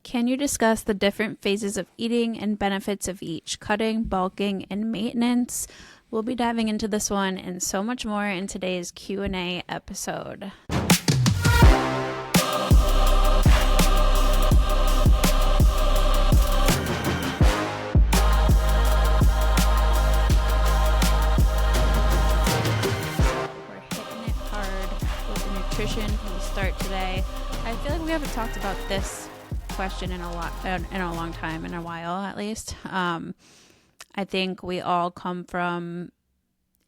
Can you discuss the different phases of eating and benefits of each, cutting, bulking, and maintenance? We'll be diving into this one and so much more in today's Q&A episode. Nutrition from the start today. I feel like we haven't talked about this question in a long time, in a while at least. I think we all come from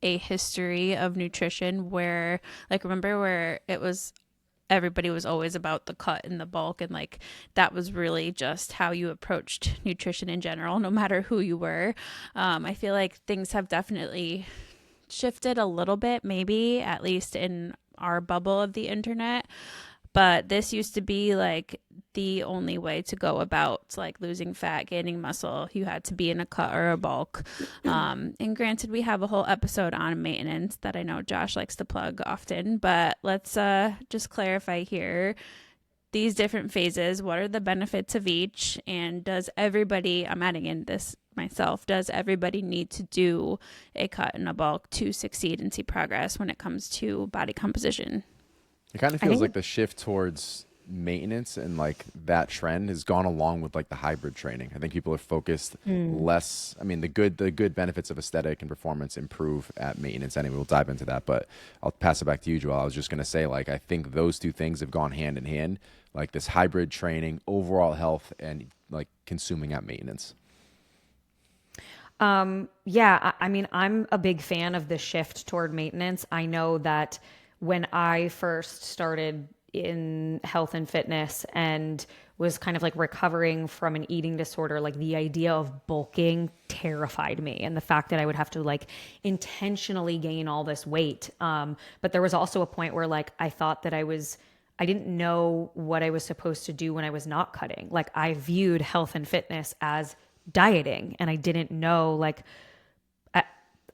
a history of nutrition where, like, remember where it was everybody was always about the cut and the bulk, and like that was really just how you approached nutrition in general, no matter who you were. I feel like things have definitely shifted a little bit, maybe at least in our bubble of the internet, but this used to be like the only way to go about like losing fat, gaining muscle. You had to be in a cut or a bulk. And granted, we have a whole episode on maintenance that I know Josh likes to plug often, but let's just clarify here these different phases. What are the benefits of each? And does everybody, I'm adding in this myself, does everybody need to do a cut and a bulk to succeed and see progress when it comes to body composition? It kind of feels like the shift towards maintenance and like that trend has gone along with like the hybrid training. I think people are focused less. I mean, the good benefits of aesthetic and performance improve at maintenance anyway. We'll dive into that, but I'll pass it back to you, Joel. I was just going to say, like, I think those two things have gone hand in hand, like this hybrid training, overall health, and like consuming at maintenance. Yeah, I mean, I'm a big fan of the shift toward maintenance. I know that when I first started in health and fitness and was kind of like recovering from an eating disorder, like the idea of bulking terrified me, and the fact that I would have to like intentionally gain all this weight. But there was also a point where like I thought that I didn't know what I was supposed to do when I was not cutting. Like I viewed health and fitness as dieting, and I didn't know, like,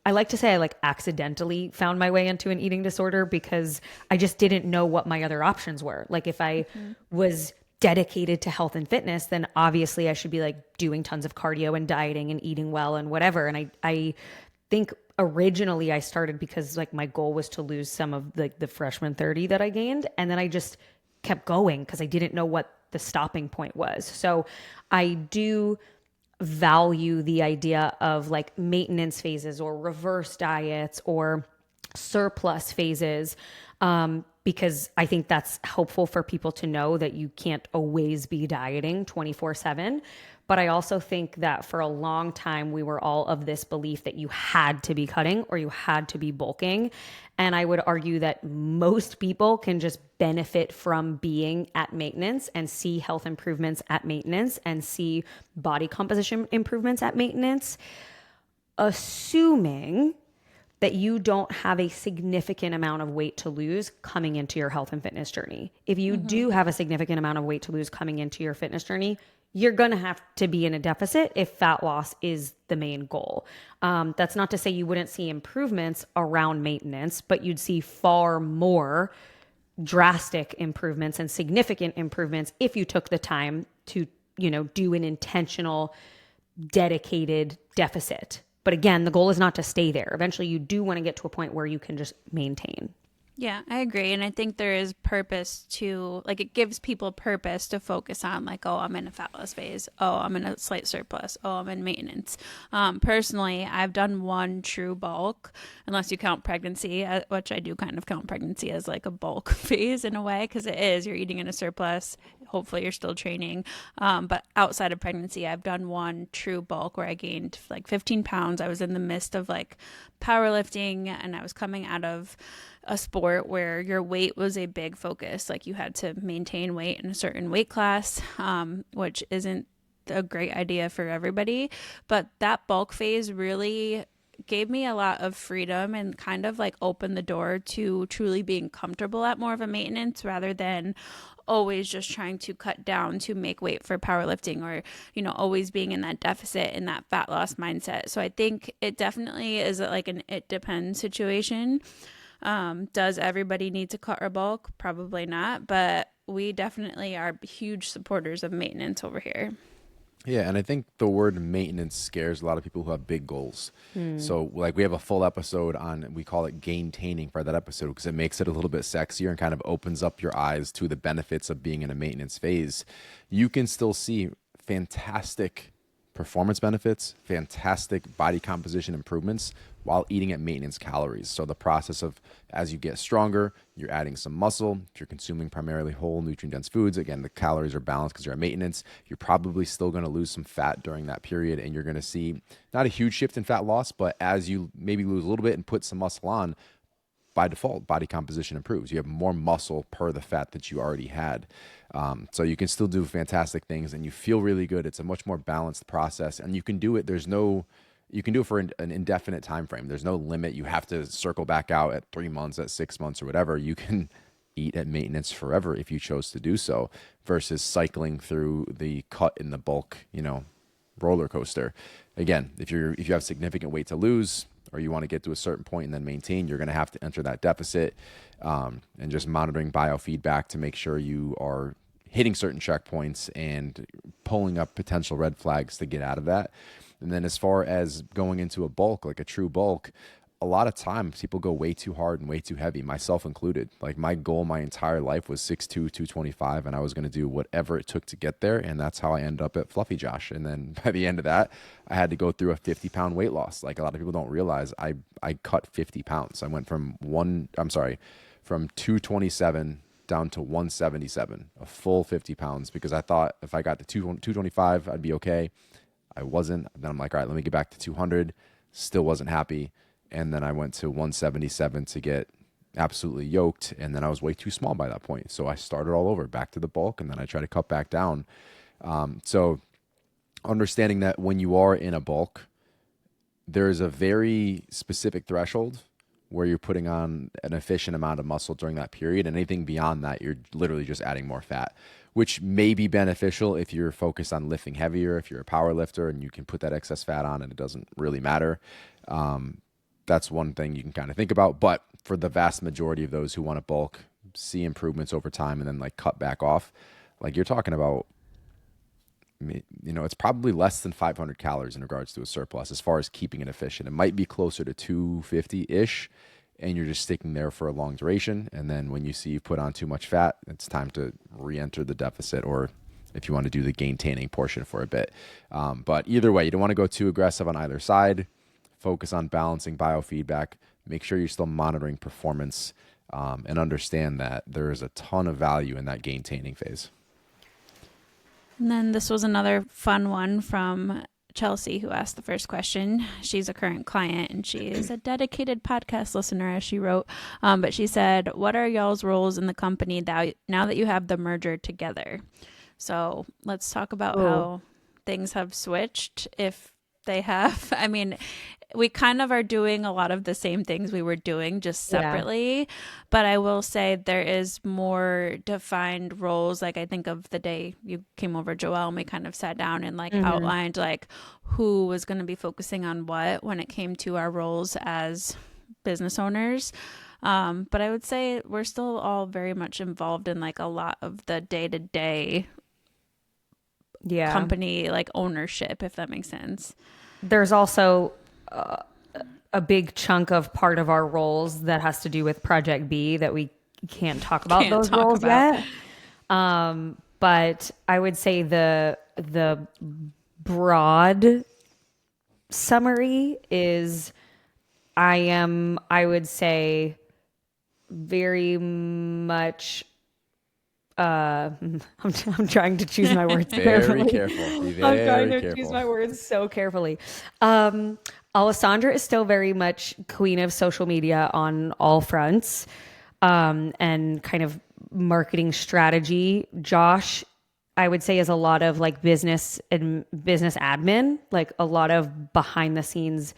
I like to say I like accidentally found my way into an eating disorder because I just didn't know what my other options were. Like if I was dedicated to health and fitness, then obviously I should be like doing tons of cardio and dieting and eating well and whatever. And I think originally I started because like my goal was to lose some of like the freshman 30 that I gained. And then I just kept going because I didn't know what the stopping point was. So I do value the idea of like maintenance phases or reverse diets or surplus phases, because I think that's helpful for people to know that you can't always be dieting 24/7. But I also think that for a long time, we were all of this belief that you had to be cutting or you had to be bulking. And I would argue that most people can just benefit from being at maintenance and see health improvements at maintenance and see body composition improvements at maintenance, assuming that you don't have a significant amount of weight to lose coming into your health and fitness journey. If you do have a significant amount of weight to lose coming into your fitness journey, you're going to have to be in a deficit if fat loss is the main goal. That's not to say you wouldn't see improvements around maintenance, but you'd see far more drastic improvements and significant improvements if you took the time to, do an intentional, dedicated deficit. But again, the goal is not to stay there. Eventually, you do want to get to a point where you can just maintain. Yeah, I agree. And I think there is purpose to, like, it gives people purpose to focus on, like, oh, I'm in a fat loss phase. Oh, I'm in a slight surplus. Oh, I'm in maintenance. Personally, I've done one true bulk, unless you count pregnancy, which I do kind of count pregnancy as like a bulk phase in a way, because it is, you're eating in a surplus. Hopefully you're still training. But outside of pregnancy, I've done one true bulk where I gained like 15 pounds. I was in the midst of like powerlifting, and I was coming out of a sport where your weight was a big focus. Like you had to maintain weight in a certain weight class, which isn't a great idea for everybody. But that bulk phase really gave me a lot of freedom and kind of like opened the door to truly being comfortable at more of a maintenance rather than always just trying to cut down to make weight for powerlifting, or, always being in that deficit and that fat loss mindset. So I think it definitely is like an it depends situation. Does everybody need to cut or bulk? Probably not. But we definitely are huge supporters of maintenance over here. Yeah, and I think the word maintenance scares a lot of people who have big goals. So like we have a full episode on, we call it gaintaining for that episode because it makes it a little bit sexier and kind of opens up your eyes to the benefits of being in a maintenance phase. You can still see fantastic performance benefits, fantastic body composition improvements while eating at maintenance calories. So the process of, as you get stronger, you're adding some muscle. If you're consuming primarily whole nutrient dense foods, again, the calories are balanced because you're at maintenance. You're probably still going to lose some fat during that period, and you're going to see not a huge shift in fat loss, but as you maybe lose a little bit and put some muscle on, by default, body composition improves. You have more muscle per the fat that you already had. So you can still do fantastic things and you feel really good. It's a much more balanced process, and you can do it. You can do it for an indefinite time frame. There's no limit. You have to circle back out at 3 months, at 6 months, or whatever. You can eat at maintenance forever if you chose to do so, versus cycling through the cut in the bulk, roller coaster. Again, if you have significant weight to lose, or you want to get to a certain point and then maintain, you're going to have to enter that deficit, and just monitoring biofeedback to make sure you are hitting certain checkpoints and pulling up potential red flags to get out of that. And then as far as going into a bulk, like a true bulk, a lot of times people go way too hard and way too heavy, myself included. Like my goal my entire life was 6'2", 225, and I was going to do whatever it took to get there. And that's how I ended up at Fluffy Josh. And then by the end of that, I had to go through a 50-pound weight loss. Like a lot of people don't realize, I cut 50 pounds. I went from 227 down to 177, a full 50 pounds, because I thought if I got to 225, I'd be okay. I wasn't. Then I'm like, all right, let me get back to 200. Still wasn't happy. And then I went to 177 to get absolutely yoked. And then I was way too small by that point. So I started all over, back to the bulk. And then I tried to cut back down. So understanding that when you are in a bulk, there's a very specific threshold where you're putting on an efficient amount of muscle during that period. And anything beyond that, you're literally just adding more fat, which may be beneficial if you're focused on lifting heavier, if you're a power lifter and you can put that excess fat on and it doesn't really matter. That's one thing you can kind of think about. But for the vast majority of those who want to bulk, see improvements over time, and then like cut back off, like you're talking about, it's probably less than 500 calories in regards to a surplus as far as keeping it efficient. It might be closer to 250-ish, and you're just sticking there for a long duration. And then when you see you put on too much fat, it's time to re-enter the deficit, or if you want to do the gaintaining portion for a bit. But either way, you don't want to go too aggressive on either side. Focus on balancing biofeedback. Make sure you're still monitoring performance, and understand that there is a ton of value in that gaintaining phase. And then this was another fun one from Chelsea, who asked the first question. She's a current client and she is a dedicated podcast listener, as she wrote. But she said, what are y'all's roles in the company now that you have the merger together? So let's talk about how things have switched, if they have. I mean, we kind of are doing a lot of the same things we were doing, just separately. Yeah. But I will say there is more defined roles. Like I think of the day you came over, Joelle, and we kind of sat down and outlined like who was going to be focusing on what when it came to our roles as business owners. But I would say we're still all very much involved in like a lot of the day-to-day company like ownership, if that makes sense. There's also a big chunk of part of our roles that has to do with Project B that we can't talk about yet. But I would say the broad summary is I would say very much I'm trying to choose my words very careful. Be very I'm trying to careful. choose my words so carefully. Alessandra is still very much queen of social media on all fronts, and kind of marketing strategy. Josh, I would say, is a lot of like business and business admin, like a lot of behind the scenes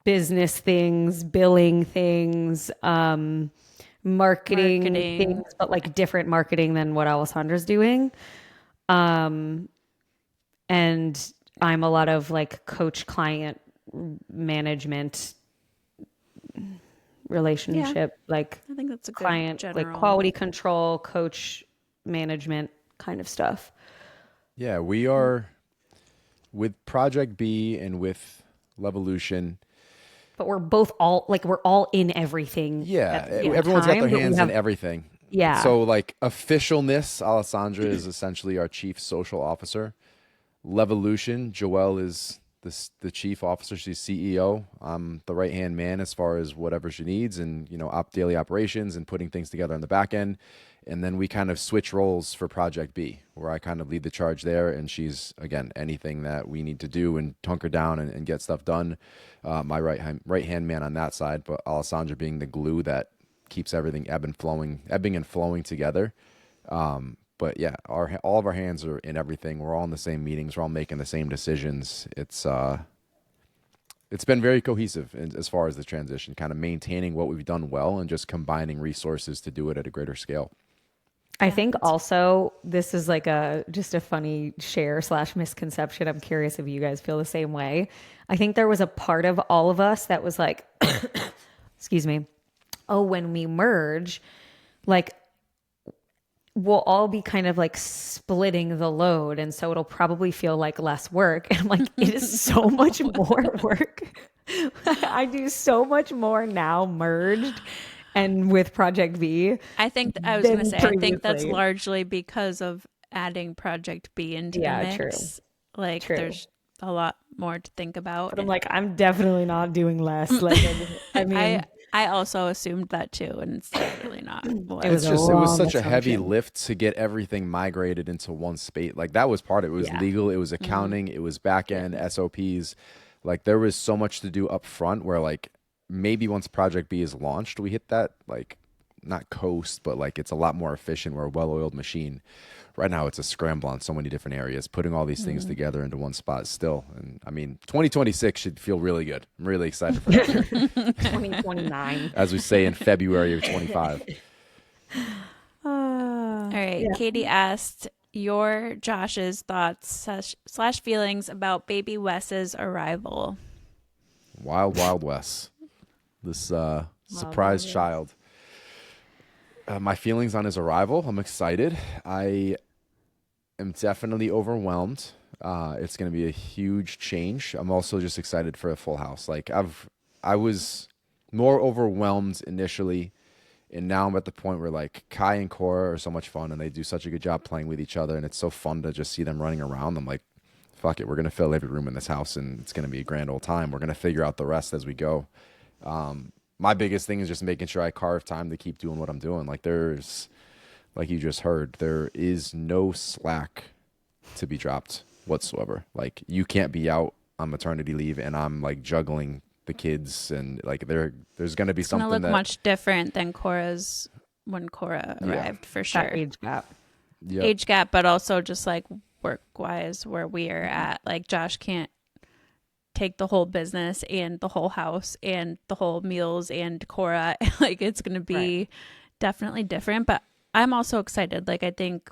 business things, billing things, marketing things, but like different marketing than what Alessandra's doing. And I'm a lot of like coach client management relationship, like I think that's a client, good like quality control, coach management kind of stuff. Yeah, we are with Project B and with Levolution. But we're both we're all in everything. Yeah, at the same everyone's got time, their but we hands have- in everything. Yeah. So like officialness, Alessandra is essentially our chief social officer. Levolution, Joelle is the chief officer. She's CEO. I'm the right hand man as far as whatever she needs, and daily operations and putting things together on the back end. And then we kind of switch roles for Project B, where I kind of lead the charge there, and she's again anything that we need to do and hunker down and get stuff done. My right hand man on that side, but Alessandra being the glue that keeps everything ebbing and flowing together. But yeah, all of our hands are in everything. We're all in the same meetings. We're all making the same decisions. It's been very cohesive as far as the transition, kind of maintaining what we've done well and just combining resources to do it at a greater scale. I think also this is like just a funny share / misconception. I'm curious if you guys feel the same way. I think there was a part of all of us that was like, excuse me, oh, when we merge, like we'll all be kind of like splitting the load. And so it'll probably feel like less work. And I'm like, it is so much more work. I do so much more now merged and with Project B. I think I was going to say, I think that's previously. largely because of adding Project B into the mix. True. Like True. there's a lot more to think about. But I'm like, I'm definitely not doing less. Like, I mean, I also assumed that too, and it's definitely not. It was It was wrong such a heavy assumption. lift to get everything migrated into one space. Like that was part of it. It was legal, it was accounting, it was back end SOPs. Like there was so much to do up front where like maybe once Project B is launched, we hit that like not coast, but like it's a lot more efficient. We're a well-oiled machine. Right now it's a scramble on so many different areas, putting all these things together into one spot still. And I mean, 2026 should feel really good. I'm really excited for that year. 2029. As we say in February of 25. All right. Katie asked Josh's thoughts / feelings about baby Wes's arrival. Wild, Wild West. This surprise child. My feelings on his arrival, I'm excited. I am definitely overwhelmed. It's going to be a huge change. I'm also just excited for a full house. Like I was more overwhelmed initially, and now I'm at the point where like Kai and Cora are so much fun, and they do such a good job playing with each other, and it's so fun to just see them running around. I'm like, fuck it, we're going to fill every room in this house, and it's going to be a grand old time. We're going to figure out the rest as we go. My biggest thing is just making sure I carve time to keep doing what I'm doing. Like like you just heard, there is no slack to be dropped whatsoever. Like you can't be out on maternity leave and I'm like juggling the kids, and like there's going to be something Gonna look that much different than Cora's when Cora arrived for sure. That age gap. Age gap, but also just like work wise where we are at. Like Josh can't take the whole business and the whole house and the whole meals and Cora. Like it's going to be definitely different, but I'm also excited. Like I think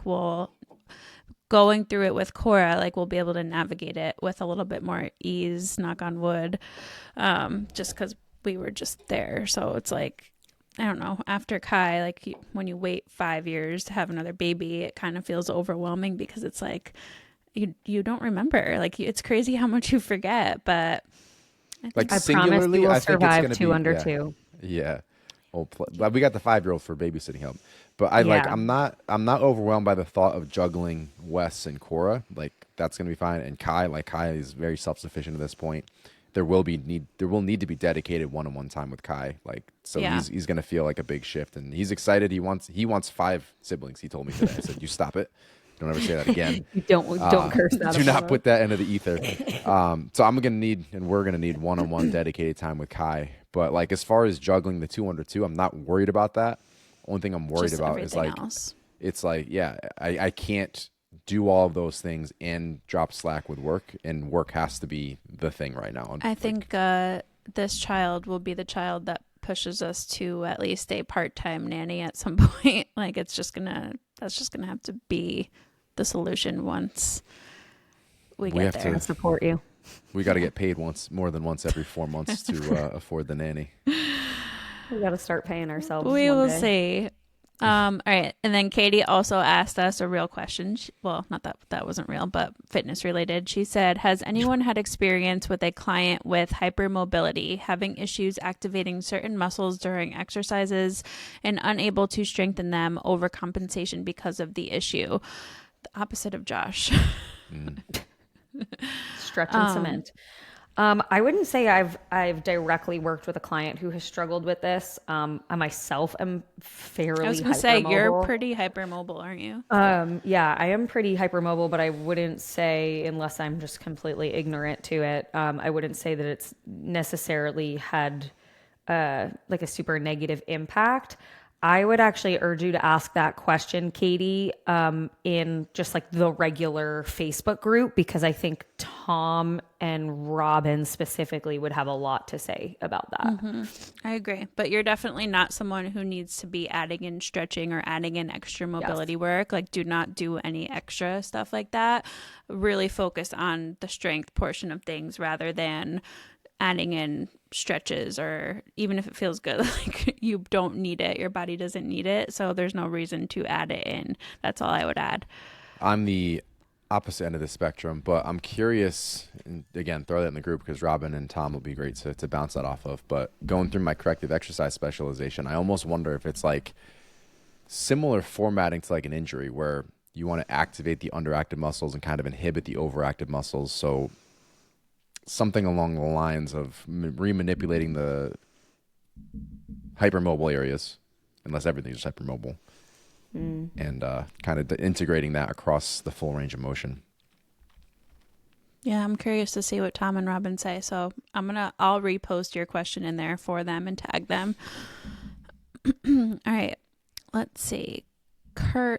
going through it with Cora, like we'll be able to navigate it with a little bit more ease, knock on wood, just because we were just there. So it's like, I don't know, after Kai, like when you wait 5 years to have another baby, it kind of feels overwhelming because it's like, you don't remember. Like it's crazy how much you forget, but like I promise singularly, you will I think it's survive going to 2 be under yeah. 2. Yeah. Well, we got the 5-year-old for babysitting help, but I'm not overwhelmed by the thought of juggling Wes and Cora. Like that's going to be fine. And Kai is very self-sufficient at this point. There will need to be dedicated one-on-one time with Kai. Like, so he's going to feel like a big shift, and he's excited. He wants 5 siblings. He told me today. I said, you stop it. Don't ever say that again. Don't curse that. Do not put that into the ether. So I'm gonna need, and we're gonna need one-on-one dedicated time with Kai. But like as far as juggling the 2 under 2, I'm not worried about that. Only thing I'm worried just about is like else. It's like I can't do all of those things and drop slack with work, and work has to be the thing right now. I think this child will be the child that pushes us to at least a part-time nanny at some point. Like that's just gonna have to be the solution once we get there. I support you. We got to get paid more than once every 4 months to afford the nanny. We got to start paying ourselves. We one will day. see. All right. And then Katie also asked us a real question. Well, not that that wasn't real, but fitness related. She said, has anyone had experience with a client with hypermobility, having issues activating certain muscles during exercises and unable to strengthen them, overcompensation because of the issue? The opposite of Josh. Stretch and cement. I wouldn't say I've directly worked with a client who has struggled with this. I myself am fairly I was going to say, you're hypermobile. pretty hypermobile, aren't you? Yeah, I am pretty hypermobile, but I wouldn't say, unless I'm just completely ignorant to it, I wouldn't say that it's necessarily had like a super negative impact. I would actually urge you to ask that question, Katie, in just like the regular Facebook group, because I think Tom and Robin specifically would have a lot to say about that. I agree. But you're definitely not someone who needs to be adding in stretching or adding in extra mobility work. Like, do not do any extra stuff like that. Really focus on the strength portion of things rather than adding in stretches, or even if it feels good, like you don't need it. Your body doesn't need it. So there's no reason to add it in. That's all I would add. I'm the opposite end of the spectrum, but I'm curious, and again, throw that in the group because Robin and Tom will be great to bounce that off of. But going through my corrective exercise specialization, I almost wonder if it's like similar formatting to like an injury where you want to activate the underactive muscles and kind of inhibit the overactive muscles. So something along the lines of remanipulating the hypermobile areas, unless everything's just hypermobile, and kind of integrating that across the full range of motion. Yeah, I'm curious to see what Tom and Robin say. So I'll repost your question in there for them and tag them. All right, let's see.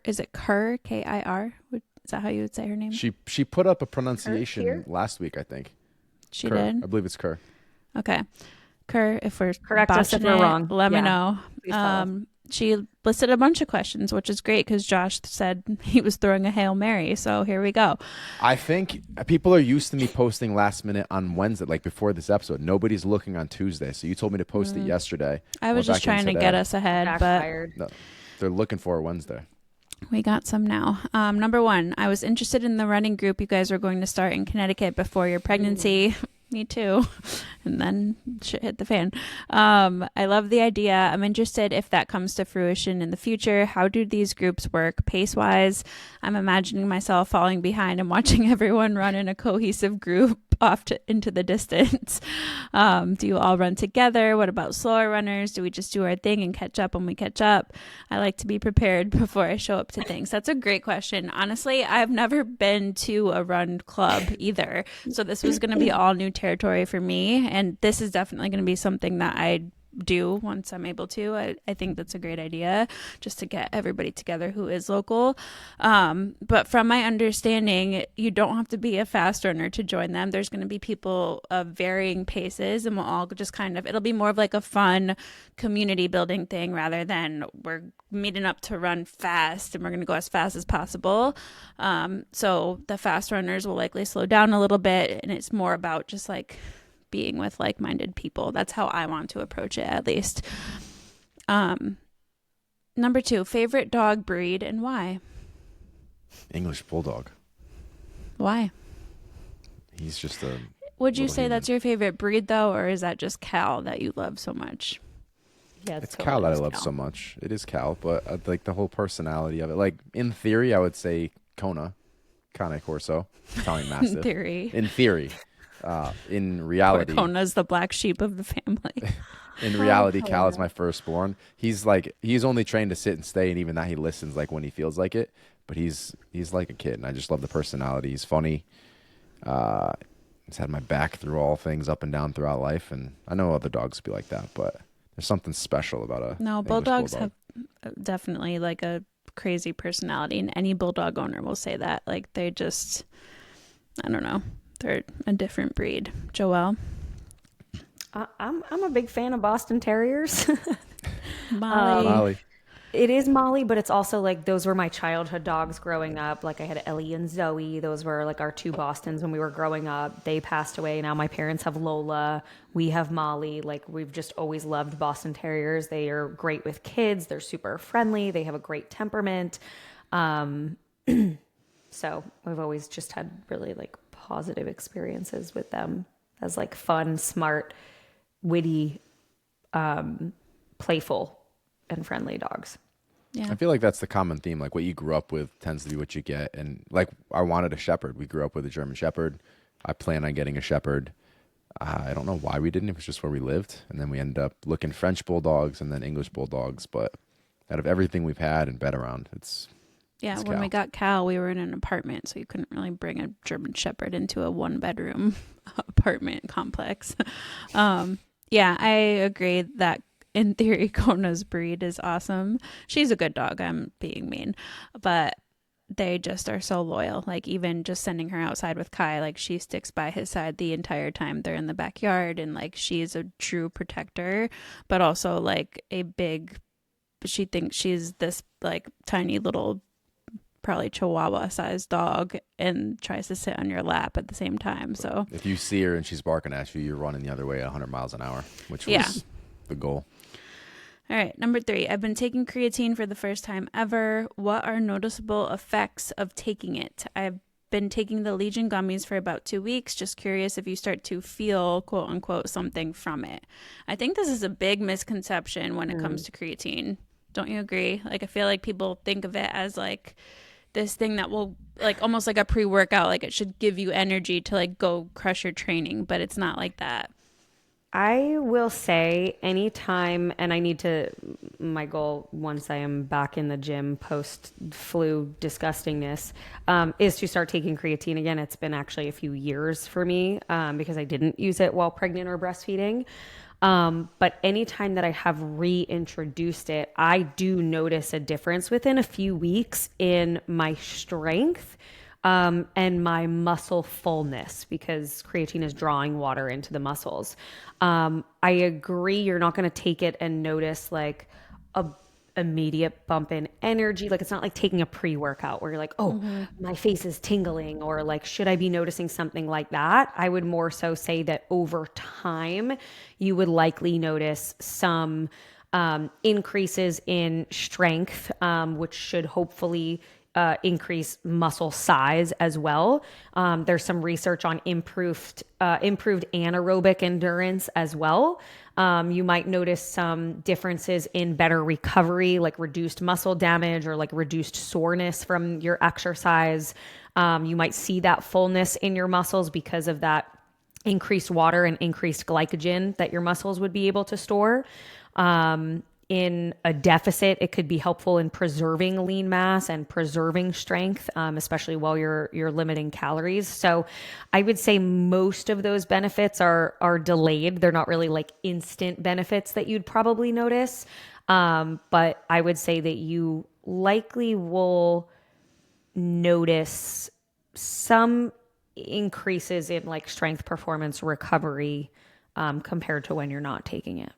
Is it Kerr? K-I-R? Is that how you would say her name? She put up a pronunciation last week, I think. She Kerr. did? I believe it's Kerr. Okay. Kerr, if we're Correct us if botching we're it, wrong. let me Yeah. know. Please tell us. She listed a bunch of questions, which is great because Josh said he was throwing a Hail Mary. So here we go. I think people are used to me posting last minute on Wednesday, like before this episode. Nobody's looking on Tuesday. So you told me to post it yesterday. I was We're just back in trying to today. get us ahead, but Backfired. No, they're looking for it Wednesday. we got some now. Number one, I was interested in the running group you guys were going to start in Connecticut before your pregnancy. Me too. And then shit hit the fan. I love the idea. I'm interested if that comes to fruition in the future. How do these groups work pace-wise? I'm imagining myself falling behind and watching everyone run in a cohesive group into the distance. Do you all run together? What about slower runners? Do we just do our thing and catch up when we catch up? I like to be prepared before I show up to things. That's a great question. Honestly, I've never been to a run club either. So this was going to be all new territory for me. And this is definitely going to be something that I do once I'm able to. I think that's a great idea, just to get everybody together who is local. But from my understanding, you don't have to be a fast runner to join them. There's going to be people of varying paces, and we'll all just it'll be more of like a fun community building thing rather than we're meeting up to run fast and we're going to go as fast as possible. So the fast runners will likely slow down a little bit, and it's more about just like being with like-minded people. That's how I want to approach it, at least. Number two, favorite dog breed and why? English Bulldog. Why? He's just a... Would you little say human. that's your favorite breed, though, or is that just Cal that you love so much? Yeah, It's Cal that I love so much. It is Cal, but I like the whole personality of it. Like, in theory, I would say Cane Corso, Italian Mastiff. In theory. In reality, Kona's the black sheep of the family. in reality, Cal is my firstborn. He's only trained to sit and stay, and even that he listens like when he feels like it. But he's like a kid, and I just love the personality. He's funny. He's had my back through all things up and down throughout life, and I know other dogs be like that, but there's something special about a No, English bulldogs bulldog. have definitely like a crazy personality, and any bulldog owner will say that. Like they just, I don't know, they're a different breed. Joelle? I'm a big fan of Boston Terriers. Molly. Molly. It is Molly, but it's also like those were my childhood dogs growing up. Like I had Ellie and Zoe. Those were like our two Bostons when we were growing up. They passed away. Now my parents have Lola. We have Molly. Like we've just always loved Boston Terriers. They are great with kids. They're super friendly. They have a great temperament. Um, so we've always just had really like positive experiences with them as like fun, smart, witty, playful, and friendly dogs. Yeah. I feel like that's the common theme. Like what you grew up with tends to be what you get. And like I wanted a shepherd. We grew up with a German shepherd. I plan on getting a shepherd. I don't know why we didn't. It was just where we lived. And then we ended up looking French bulldogs and then English bulldogs. But out of everything we've had and been around, it's Yeah, when Cal. we got Cal, we were in an apartment, so you couldn't really bring a German Shepherd into a one-bedroom apartment complex. Yeah, I agree that in theory, Kona's breed is awesome. She's a good dog. I'm being mean, but they just are so loyal. Like even just sending her outside with Kai, like she sticks by his side the entire time they're in the backyard, and like she's a true protector, but also like a big. She thinks she's this like tiny little, probably Chihuahua sized dog, and tries to sit on your lap at the same time. So If you see her and she's barking at you, you're running the other way at 100 miles an hour, which was the goal. all right, number 3. I've been taking creatine for the first time ever. What are noticeable effects of taking it? I've been taking the Legion gummies for about 2 weeks. Just curious if you start to feel, quote unquote, something from it. I think this is a big misconception when it comes to creatine. Don't you agree? Like, I feel like people think of it as like this thing that will like almost like a pre-workout, like it should give you energy to like go crush your training, but it's not like that. I will say anytime, and I need to, my goal once I am back in the gym post flu disgustingness, is to start taking creatine again. It's been actually a few years for me because I didn't use it while pregnant or breastfeeding. But anytime that I have reintroduced it, I do notice a difference within a few weeks in my strength and my muscle fullness because creatine is drawing water into the muscles. I agree. You're not going to take it and notice like a immediate bump in energy. Like it's not like taking a pre-workout where you're like, oh, my face is tingling, or like, should I be noticing something like that? I would more so say that over time, you would likely notice some increases in strength, which should hopefully increase muscle size as well. There's some research on improved anaerobic endurance as well. You might notice some differences in better recovery, like reduced muscle damage or like reduced soreness from your exercise. You might see that fullness in your muscles because of that increased water and increased glycogen that your muscles would be able to store. In a deficit, it could be helpful in preserving lean mass and preserving strength, especially while you're limiting calories. So I would say most of those benefits are delayed. They're not really like instant benefits that you'd probably notice. But I would say that you likely will notice some increases in like strength performance recovery compared to when you're not taking it.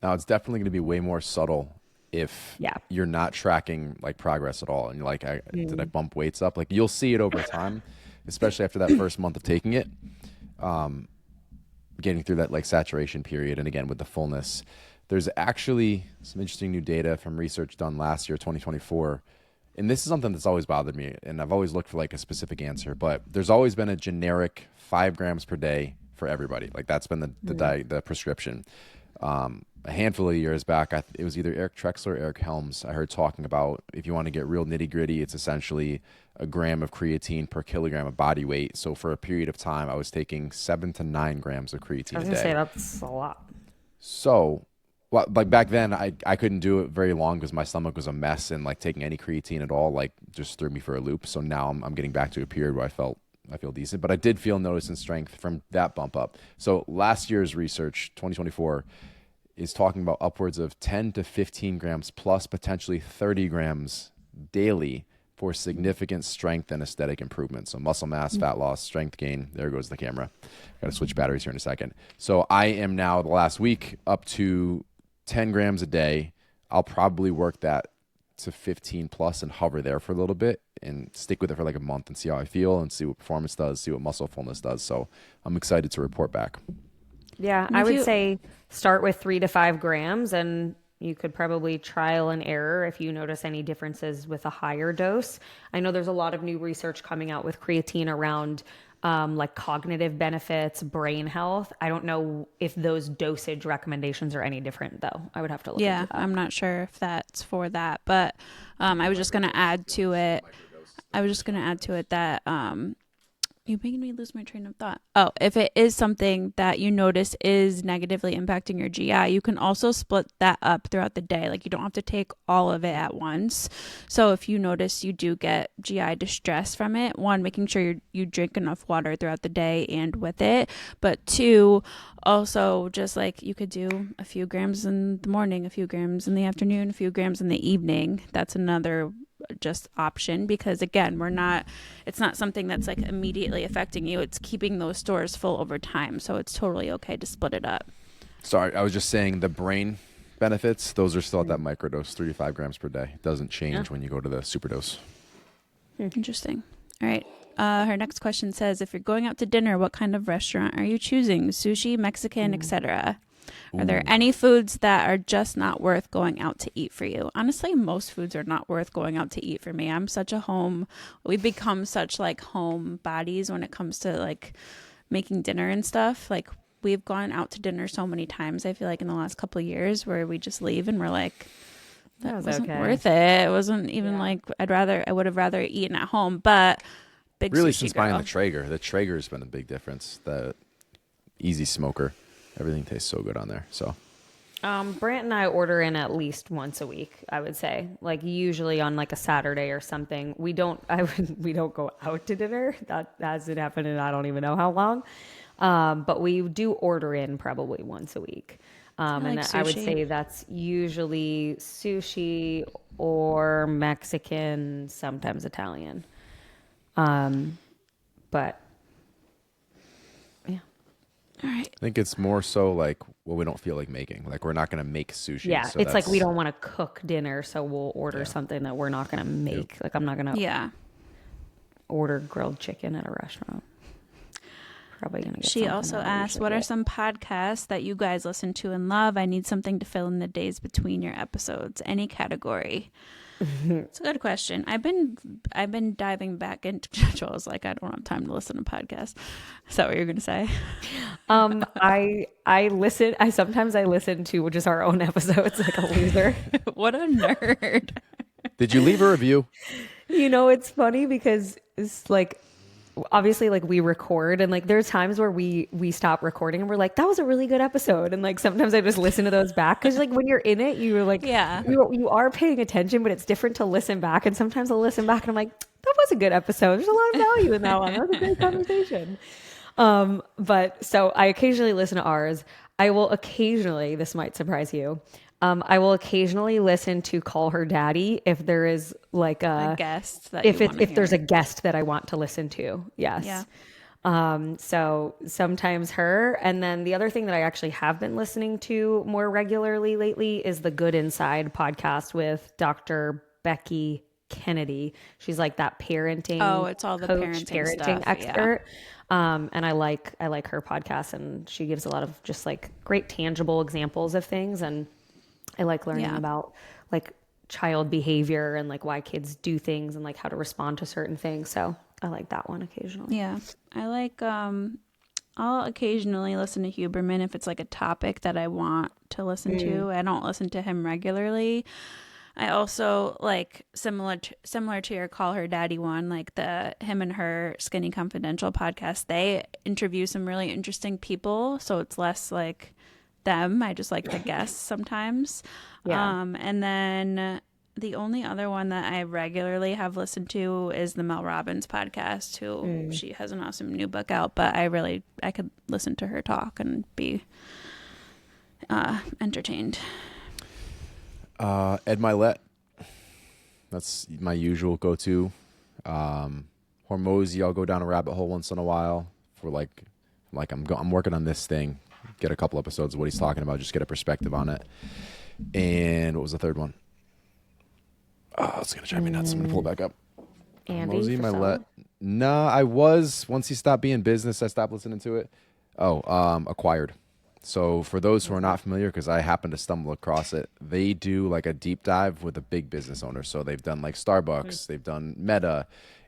Now, it's definitely going to be way more subtle if Yeah. you're not tracking like progress at all. And you're like, did I bump weights up? Like you'll see it over time, especially after that first month of taking it, getting through that like saturation period. And again, with the fullness, there's actually some interesting new data from research done last year, 2024. And this is something that's always bothered me. And I've always looked for like a specific answer, but there's always been a generic 5 grams per day for everybody. Like that's been the prescription. A handful of years back, it was either Eric Trexler or Eric Helms. I heard talking about if you want to get real nitty gritty, it's essentially a gram of creatine per kilogram of body weight. So for a period of time, I was taking 7 to 9 grams of creatine I was a gonna day. say that's a lot. So, well, like back then, I couldn't do it very long because my stomach was a mess, and like taking any creatine at all like just threw me for a loop. So now I'm getting back to a period where I feel decent, but I did feel notice in strength from that bump up. So last year's research, 2024. Is talking about upwards of 10 to 15 grams plus potentially 30 grams daily for significant strength and aesthetic improvement. So muscle mass, fat loss, strength gain. There goes the camera. Got to switch batteries here in a second. So I am now the last week up to 10 grams a day. I'll probably work that to 15 plus and hover there for a little bit and stick with it for like a month and see how I feel and see what performance does, see what muscle fullness does. So I'm excited to report back. Yeah, I would say start with 3 to 5 grams, and you could probably trial and error if you notice any differences with a higher dose. I know there's a lot of new research coming out with creatine around like cognitive benefits, brain health. I don't know if those dosage recommendations are any different, though. I would have to look into that. I'm not sure if that's for that, but I was just going to add to it. That you're making me lose my train of thought. Oh, if it is something that you notice is negatively impacting your GI, you can also split that up throughout the day. Like, you don't have to take all of it at once. So if you notice you do get GI distress from it, one, making sure you drink enough water throughout the day and with it. But two, also just like you could do a few grams in the morning, a few grams in the afternoon, a few grams in the evening. That's another just option, because again, it's not something that's like immediately affecting you. It's keeping those stores full over time. So it's totally okay to split it up. Sorry, I was just saying the brain benefits, those are still at that microdose, 3 to 5 grams per day. It doesn't change when you go to the superdose. Interesting. All right. Her next question says, if you're going out to dinner, what kind of restaurant are you choosing? Sushi, Mexican, etc.? Are there any foods that are just not worth going out to eat for you? Honestly, most foods are not worth going out to eat for me. We've become such like home bodies when it comes to like making dinner and stuff. Like, we've gone out to dinner so many times, I feel like, in the last couple of years, where we just leave and we're like, that wasn't worth it. It wasn't even like, I would have rather eaten at home. But big really, sushi since girl. buying the Traeger has been a big difference. The easy smoker. Everything tastes so good on there. So, Brant and I order in at least once a week, I would say. Like, usually on like a Saturday or something. We don't go out to dinner. That hasn't happened in I don't even know how long. But we do order in probably once a week. And I would say that's usually sushi or Mexican, sometimes Italian. But yeah. All right. I think it's more so like what we don't feel like making. Like, we're not going to make sushi. Yeah, so it's like we don't want to cook dinner, so we'll order something that we're not going to make. Like, I'm not going to order grilled chicken at a restaurant. Probably going to get She also asked, what are some podcasts that you guys listen to and love? I need something to fill in the days between your episodes. Any category. It's a good question. I've been diving back into Joel's like, I don't have time to listen to podcasts. Is that what you're gonna say? Sometimes I listen to just our own episodes like a loser. What a nerd. Did you leave a review? It's funny because it's like, obviously, like, we record, and like there's times where we stop recording and we're like, that was a really good episode, and like sometimes I just listen to those back, because like when you're in it, you're like, you are paying attention, but it's different to listen back. And sometimes I'll listen back and I'm like, that was a good episode, there's a lot of value in that one, that was a great conversation. But so I occasionally listen to ours. I will occasionally, this might surprise you, I will occasionally listen to Call Her Daddy if there is like a guest that if there's a guest that I want to listen to. Yes. Yeah. So sometimes her, and then the other thing that I actually have been listening to more regularly lately is the Good Inside podcast with Dr. Becky Kennedy. She's like that parenting. Oh, it's all the coach, parenting stuff, expert. And I like her podcast, and she gives a lot of just like great tangible examples of things, and I like learning about like child behavior and like why kids do things and like how to respond to certain things. So I like that one occasionally. Yeah. I like, I'll occasionally listen to Huberman if it's like a topic that I want to listen to. I don't listen to him regularly. I also like similar to your Call Her Daddy one, like the him and her Skinny Confidential podcast. They interview some really interesting people. So it's less like them. I just like the guests sometimes. And then the only other one that I regularly have listened to is the Mel Robbins podcast, who she has an awesome new book out, but I could listen to her talk and be entertained. Ed Milet. That's my usual go-to. Hormozy, I'll go down a rabbit hole once in a while for like I'm working on this thing. Get a couple episodes of what he's talking about, just get a perspective on it. And what was the third one? Oh, it's going to drive me nuts. I'm going to pull it back up. Andy, Mosey, Frisella? No, I was. Once he stopped being business, I stopped listening to it. Acquired. So for those who are not familiar, because I happened to stumble across it, they do like a deep dive with a big business owner. So they've done like Starbucks, they've done Meta,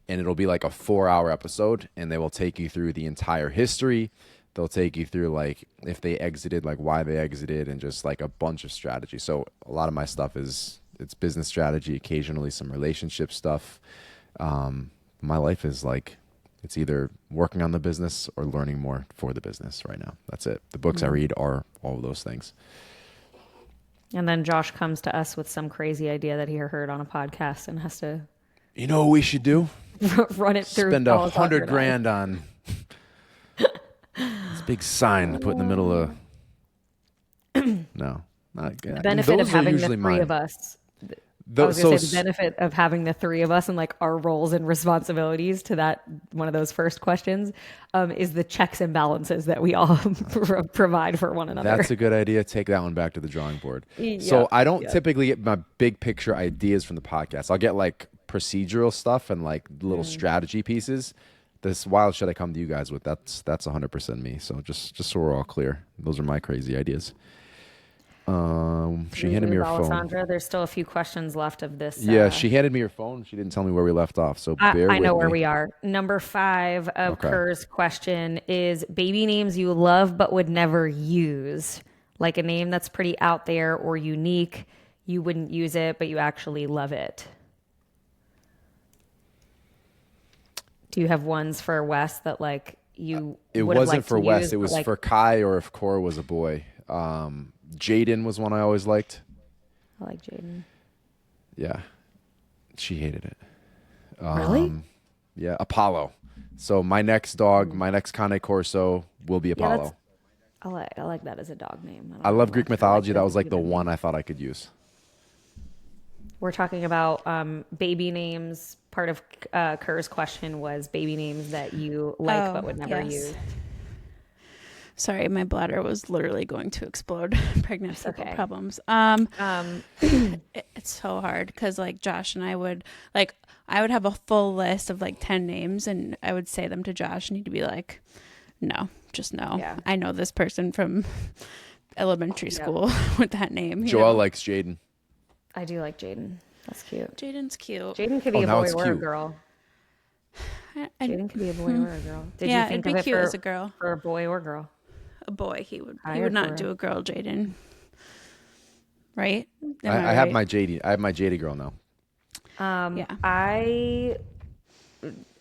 and it'll be like a 4-hour episode, and they will take you through the entire history. They'll take you through like if they exited, like why they exited, and just like a bunch of strategy. So a lot of my stuff it's business strategy, occasionally some relationship stuff. My life is like, it's either working on the business or learning more for the business right now. That's it. The books I read are all of those things. And then Josh comes to us with some crazy idea that he heard on a podcast and has to You know what we should do? run it through. Spend Paul's $100 awkward grand on this big sign to put in the middle of. No, not good. The benefit of having the three of us. I was going to say the benefit of having the three of us and like our roles and responsibilities to that one of those first questions is the checks and balances that we all provide for one another. That's a good idea. Take that one back to the drawing board. So I don't typically get my big picture ideas from the podcast. I'll get like procedural stuff and like little strategy pieces. This wild shit I come to you guys with, that's 100% me. So just so we're all clear, those are my crazy ideas. She handed me her Alessandra, phone. there's still a few questions left of this. Yeah, she handed me her phone. She didn't tell me where we left off. So bear with me. I know where we are. Number 5 of Kerr's question is baby names you love but would never use. Like a name that's pretty out there or unique. You wouldn't use it, but you actually love it. Do you have ones for Wes that like you It would have wasn't liked for to Wes. use, It was like, for Kai, or if Cora was a boy. Jaden was one I always liked. I like Jaden. Yeah. She hated it. Really? Yeah. Apollo. So my next dog, my next Cane Corso will be Apollo. I like that as a dog name. I love Greek mythology. That was like the one I thought I could use. We're talking about baby names. Part of Kerr's question was baby names that you like but would never use. Sorry, my bladder was literally going to explode. Pregnant people problems. It's so hard because like Josh and I would have a full list of like 10 names, and I would say them to Josh, and he'd be like, "No, just no. Yeah. I know this person from elementary school with that name." Joelle likes Jaden. I do like Jaden. That's cute. Jaden's cute. Jaden could be a boy or cute. a girl. Jaden could be a boy or a girl. Did yeah, you think it'd be of it cute as a girl. for a boy or girl? A boy, he would I not agree. do a girl, Jaden. Right? I have my JD. I have my JD girl now. Yeah.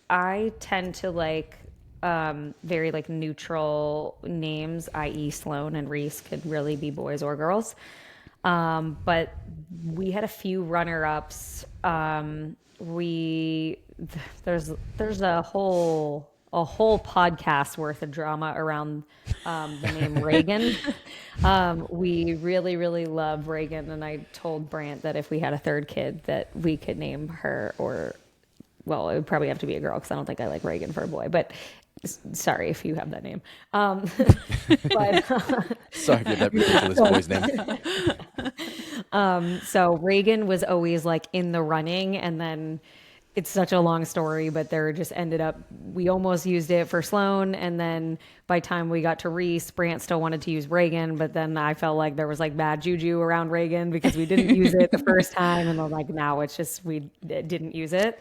I tend to like very like neutral names, i.e. Sloan and Reese could really be boys or girls. But we had a few runner-ups. There's a whole podcast worth of drama around the name Reagan. We really, really love Reagan, and I told Brant that if we had a third kid that we could name her, or well, it would probably have to be a girl because I don't think I like Reagan for a boy, but sorry if you have that name. But, Sorry for that ridiculous boy's name. so Reagan was always like in the running, and then it's such a long story, but there just ended up, we almost used it for Sloan. And then by the time we got to Reese, Brant still wanted to use Reagan, but then I felt like there was like bad juju around Reagan because we didn't use it the first time. And I'm like, now it's just, we didn't use it.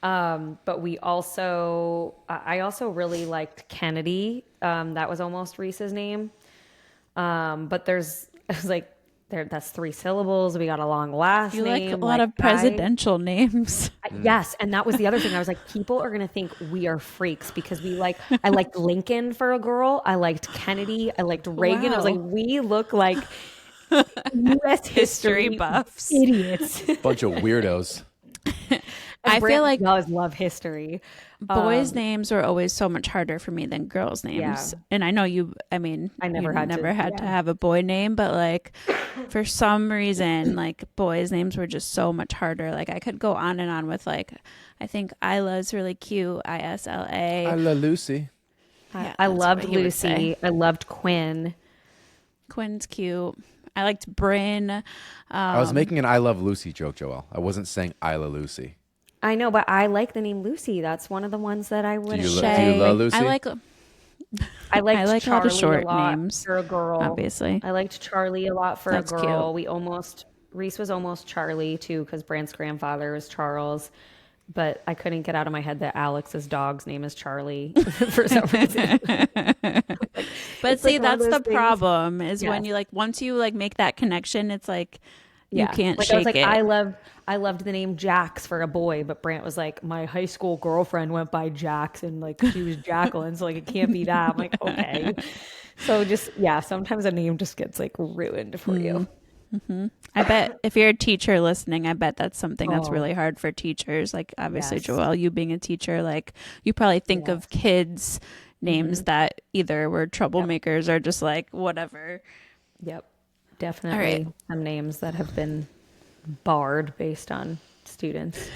But I also really liked Kennedy. That was almost Reese's name. But I was like, that's 3 syllables. We got a long last You name. like a lot of presidential names. Yes, and that was the other thing. I was like, people are going to think we are freaks because I liked Lincoln for a girl. I liked Kennedy. I liked Reagan. Wow. I was like, we look like U.S. history buffs. idiots. Bunch of weirdos. I feel like does love history. boys' names were always so much harder for me than girls' names. Yeah. And I know I never had to have a boy name, but like for some reason, like boys' names were just so much harder. Like I could go on and on with like, I think Isla's really cute. ISLA. Isla Lucy. Yeah, I that's loved what he would say. Lucy. I loved Quinn. Quinn's cute. I liked Bryn. I was making an I Love Lucy joke, Joelle. I wasn't saying Isla Lucy. I know, but I like the name Lucy. That's one of the ones that I would. Do you love Lucy? I like I liked I like a lot Charlie of short a lot names, for a girl. obviously. I liked Charlie a lot for That's a girl. cute. Reese was almost Charlie too, because Brant's grandfather was Charles. But I couldn't get out of my head that Alex's dog's name is Charlie for some reason. But see, like one of that's those the things. problem is when Yes. you like once you like make that connection, it's like you Yeah. can't Like shake I was like, it. I loved the name Jax for a boy, but Brant was like, my high school girlfriend went by Jax and like she was Jacqueline, so like it can't be that. I'm like, okay. So just sometimes a name just gets like ruined for you. I bet if you're a teacher listening, I bet that's something that's really hard for teachers. Like obviously, Yes. Joelle, you being a teacher, like you probably think of kids' names that either were troublemakers or just like whatever. Yep. Definitely right. some names that have been barred based on students.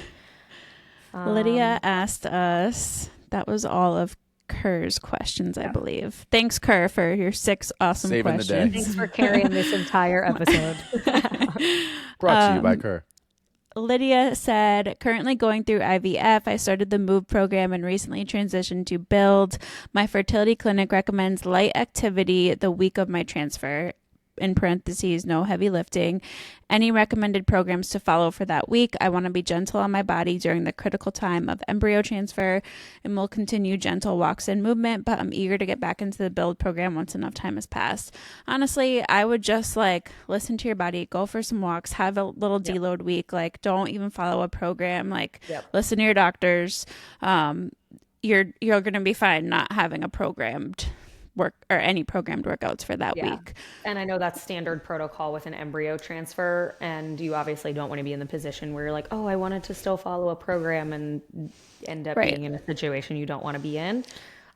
Lydia asked us, that was all of Kerr's questions, I believe. Thanks, Kerr, for your 6 awesome Saving the day. questions. Thanks for carrying this entire episode. Brought to you by Kerr. Lydia said, currently going through IVF. I started the MOVE program and recently transitioned to Build. My fertility clinic recommends light activity the week of my transfer. In parentheses, no heavy lifting. Any recommended programs to follow for that week? I want to be gentle on my body during the critical time of embryo transfer and will continue gentle walks and movement, but I'm eager to get back into the Build program once enough time has passed. Honestly, I would just like listen to your body, go for some walks, have a little deload week. Like don't even follow a program. Like listen to your doctors. You're going to be fine not having a programmed work or any programmed workouts for that week. And I know that's standard protocol with an embryo transfer, and you obviously don't want to be in the position where you're like, oh, I wanted to still follow a program and end up being in a situation you don't want to be in.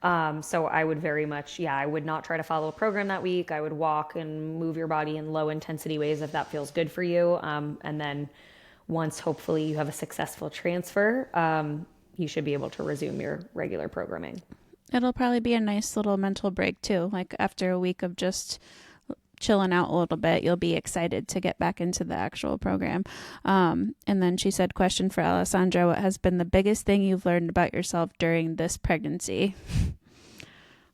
So I would very much, I would not try to follow a program that week. I would walk and move your body in low intensity ways if that feels good for you. And then once hopefully you have a successful transfer, you should be able to resume your regular programming. It'll probably be a nice little mental break too. Like after a week of just chilling out a little bit, you'll be excited to get back into the actual program. And then she said, question for Alessandra, what has been the biggest thing you've learned about yourself during this pregnancy?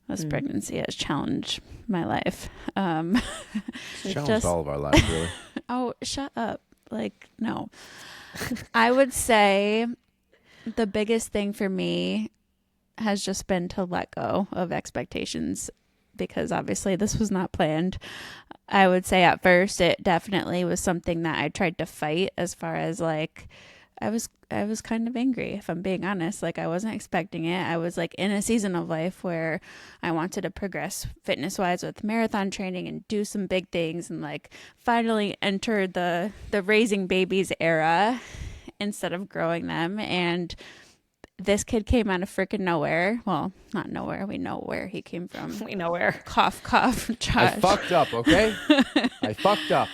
This pregnancy has challenged my life. It's challenged all of our lives, really. Oh, shut up. Like, no. I would say the biggest thing for me has just been to let go of expectations because obviously this was not planned. I would say at first it definitely was something that I tried to fight as far as like I was kind of angry, if I'm being honest. Like I wasn't expecting it. I was like in a season of life where I wanted to progress fitness wise with marathon training and do some big things and like finally enter the raising babies era instead of growing them. And this kid came out of freaking nowhere. Well, not nowhere. We know where he came from. We know where. Cough, cough, Josh. I fucked up, okay? I fucked up.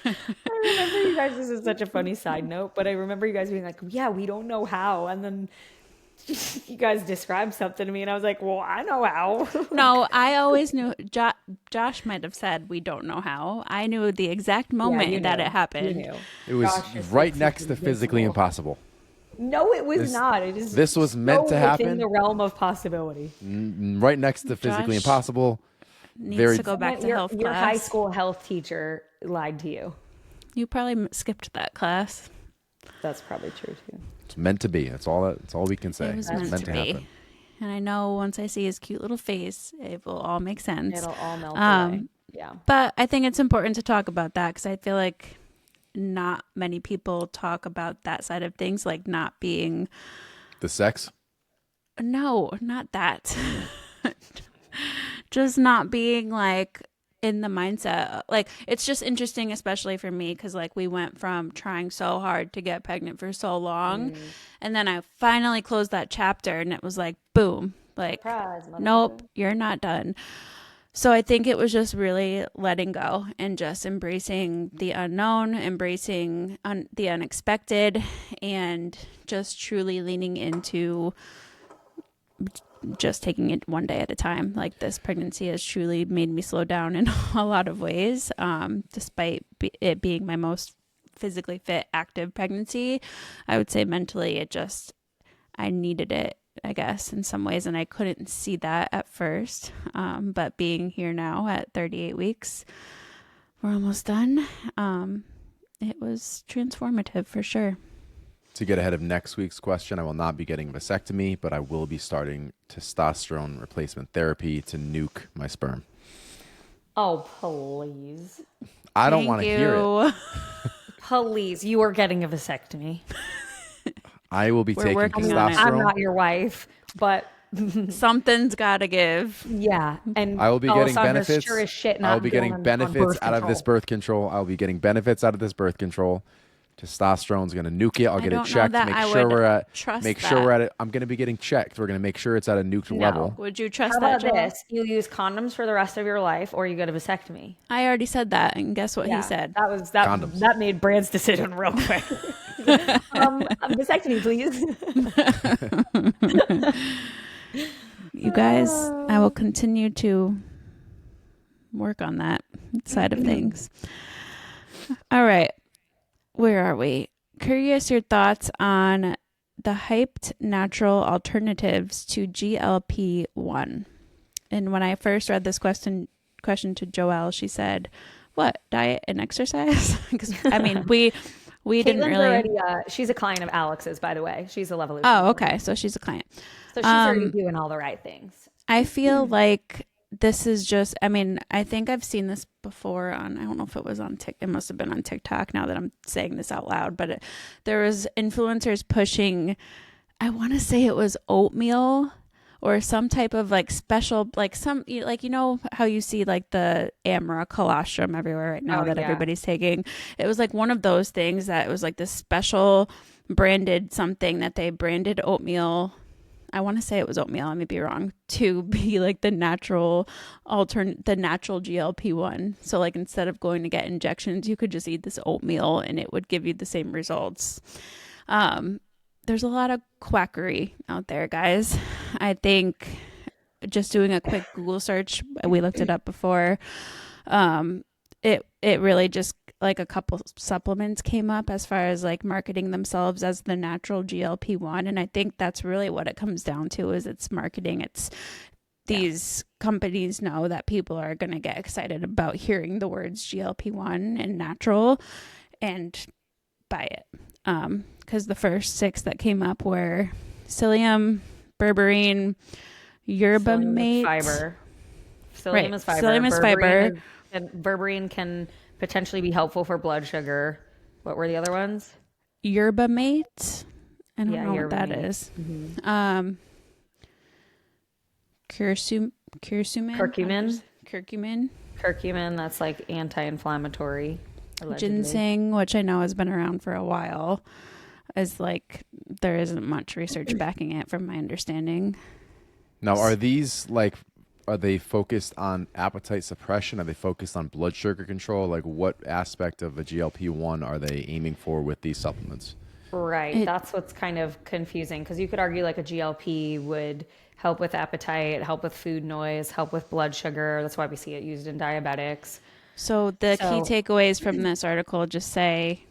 I remember you guys, this is such a funny side note, but I remember you guys being like, yeah, we don't know how. And then you guys described something to me and I was like, well, I know how. No, I always knew. Josh might have said we don't know how. I knew the exact moment that it happened. You knew. It was Josh is right like next to physically invincible. impossible. No, it was not. It is. This was meant to happen. Within the realm of possibility. Right next to physically Josh impossible. Needs to go back to health Your class. high school health teacher lied to you. You probably skipped that class. That's probably true too. It's meant to be. That's all we can say. It was It's meant to be. happen. And I know once I see his cute little face, it will all make sense. It'll all melt away. Yeah. But I think it's important to talk about that because I feel like not many people talk about that side of things, like not being. The sex? No, not that. Just not being like in the mindset. Like it's just interesting, especially for me, because like we went from trying so hard to get pregnant for so long. And then I finally closed that chapter and it was like, boom, like, Surprise, nope, you're not done. So I think it was just really letting go and just embracing the unknown, embracing the unexpected, and just truly leaning into just taking it one day at a time. Like this pregnancy has truly made me slow down in a lot of ways, despite it being my most physically fit, active pregnancy. I would say mentally, I needed it, I guess, in some ways, and I couldn't see that at first. But being here now at 38 weeks, we're almost done. It was transformative for sure. To get ahead of next week's question, I will not be getting a vasectomy, but I will be starting testosterone replacement therapy to nuke my sperm. Oh, please. I don't want to hear it. Please, you are getting a vasectomy. I will be taking testosterone. I'm not your wife, but something's got to give. Yeah, and I will be getting benefits. Sure as shit I will be getting benefits out of this birth control. I will be getting benefits out of this birth control. Testosterone's going to nuke it. I'll get it checked. Make sure we're at it. I'm going to be getting checked. We're going to make sure it's at a nuked level. Would you trust that? How about this? You use condoms for the rest of your life, or you get a vasectomy. I already said that, and guess what he said? Condoms. That made Brand's decision real quick. Vasectomy, please. You guys, I will continue to work on that side of things. All right. Where are we? Curious your thoughts on the hyped natural alternatives to GLP-1. And when I first read this question to Joelle, she said, "What, diet and exercise?" Because I mean, we didn't really. Already, she's a client of Alex's, by the way. She's a Levolution. Oh, okay. So she's a client. So she's already doing all the right things. I feel like this is just, I mean, I think I've seen this before on, I don't know if it was on TikTok, it must have been on TikTok now that I'm saying this out loud, but there was influencers pushing, I want to say it was oatmeal or some type of like special, like you know how you see like the Amara colostrum everywhere right now everybody's taking. It was like one of those things that it was like this special branded something that they branded oatmeal. I want to say it was oatmeal. I may be wrong. To be like the natural GLP-1. So like instead of going to get injections, you could just eat this oatmeal and it would give you the same results. There's a lot of quackery out there, guys. I think just doing a quick Google search, we looked it up before. It really just like a couple supplements came up as far as like marketing themselves as the natural GLP-1. And I think that's really what it comes down to is it's marketing. It's these companies know that people are going to get excited about hearing the words GLP-1 and natural and buy it. Because the first 6 that came up were psyllium, berberine, yerba mate. Psyllium is fiber. Psyllium is fiber. And berberine can potentially be helpful for blood sugar. What were the other ones? Yerba mate. I don't know what that is. Mm-hmm. Curcumin. Curcumin, that's like anti-inflammatory. Allegedly. Ginseng, which I know has been around for a while, is like there isn't much research backing it from my understanding. Now, are they focused on appetite suppression? Are they focused on blood sugar control? Like what aspect of a GLP-1 are they aiming for with these supplements? Right. That's what's kind of confusing because you could argue like a GLP would help with appetite, help with food noise, help with blood sugar. That's why we see it used in diabetics. So key takeaways from this article just say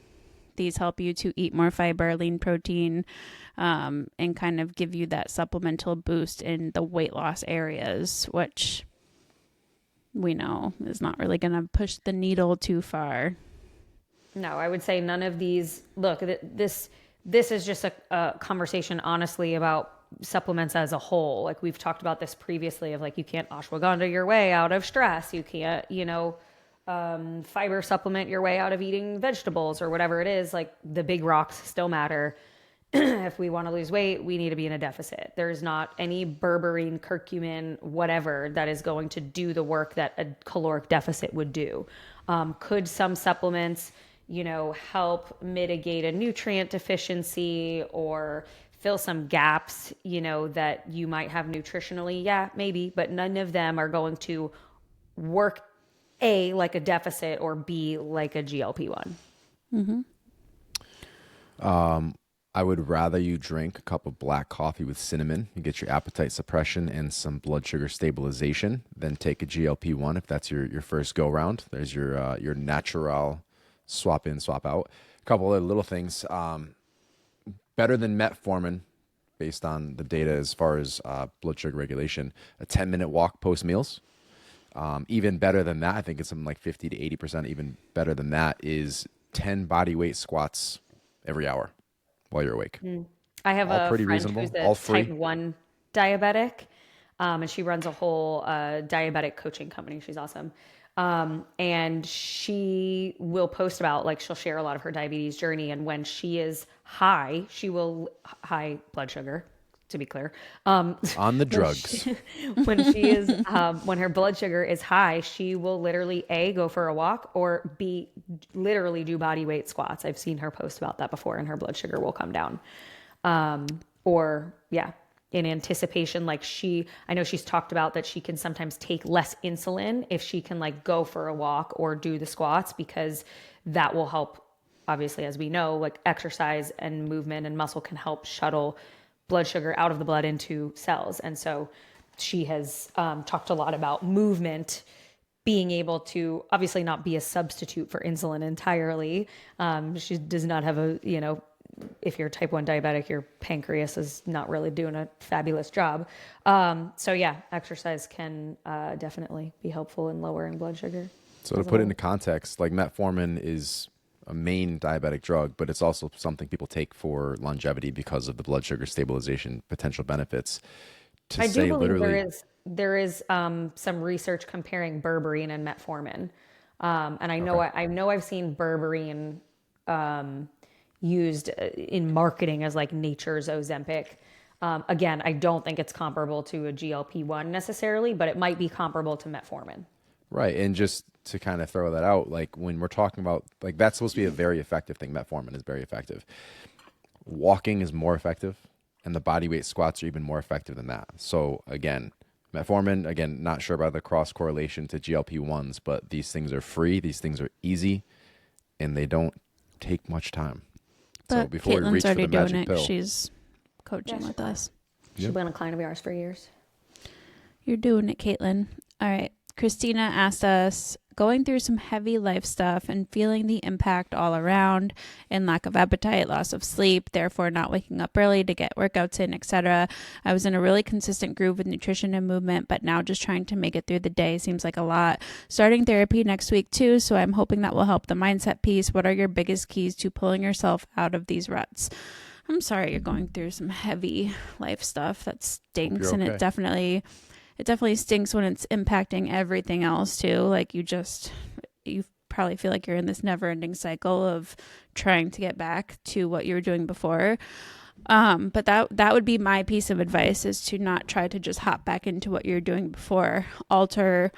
these help you to eat more fiber, lean protein, and kind of give you that supplemental boost in the weight loss areas, which we know is not really going to push the needle too far. No, I would say none of these. Look, this is just a conversation, honestly, about supplements as a whole. Like we've talked about this previously of like you can't ashwagandha your way out of stress. You can't, fiber supplement your way out of eating vegetables or whatever it is. Like the big rocks still matter. If we want to lose weight, we need to be in a deficit. There's not any berberine, curcumin, whatever that is going to do the work that a caloric deficit would do. Could some supplements, help mitigate a nutrient deficiency or fill some gaps, that you might have nutritionally? Yeah, maybe, but none of them are going to work A, like a deficit, or B, like a GLP-1. Mm-hmm. I would rather you drink a cup of black coffee with cinnamon. You get your appetite suppression and some blood sugar stabilization. Then take a GLP-1 if that's your first go round. There's your natural swap in, swap out. A couple of little things. Better than metformin based on the data as far as blood sugar regulation. A 10-minute walk post meals. Even better than that, I think it's something like 50 to 80%. Even better than that is 10 body weight squats every hour while you're awake. I have All a pretty friend reasonable, who's a all free. type 1 diabetic, and she runs a whole diabetic coaching company. She's awesome. And she will post about, like, she'll share a lot of her diabetes journey. And when she is high, high blood sugar, to be clear. On the drugs. When her blood sugar is high, she will literally go for a walk, or literally do body weight squats. I've seen her post about that before, and her blood sugar will come down. In anticipation, I know she's talked about that she can sometimes take less insulin if she can like go for a walk or do the squats, because that will help. Obviously, as we know, like exercise and movement and muscle can help shuttle blood sugar out of the blood into cells. And so she has talked a lot about movement being able to obviously not be a substitute for insulin entirely. She does not have if you're type 1 diabetic, your pancreas is not really doing a fabulous job. Exercise can definitely be helpful in lowering blood sugar. So to put it into context, like metformin is a main diabetic drug, but it's also something people take for longevity because of the blood sugar stabilization potential benefits. I do believe there is some research comparing berberine and metformin, and I know I've seen berberine used in marketing as like nature's Ozempic. Again, I don't think it's comparable to a GLP-1 necessarily, but it might be comparable to metformin. Right, and just to kind of throw that out, like when we're talking about, like, that's supposed to be a very effective thing. Metformin is very effective. Walking is more effective, and the body weight squats are even more effective than that. So again, metformin, again, not sure about the cross correlation to GLP-1s, but these things are free, these things are easy, and they don't take much time. But so before Caitlin's we reach for already the magic doing it. pill, She's coaching with us. She's been a client of ours for years. You're doing it, Caitlin. All right. Christina asked us, going through some heavy life stuff and feeling the impact all around and lack of appetite, loss of sleep, therefore not waking up early to get workouts in, etc. I was in a really consistent groove with nutrition and movement, but now just trying to make it through the day seems like a lot. Starting therapy next week too, so I'm hoping that will help the mindset piece. What are your biggest keys to pulling yourself out of these ruts? I'm sorry you're going through some heavy life stuff. That stinks, and it definitely stinks when it's impacting everything else too. Like you probably feel like you're in this never ending cycle of trying to get back to what you were doing before. But that would be my piece of advice, is to not try to just hop back into what you're doing before. Alter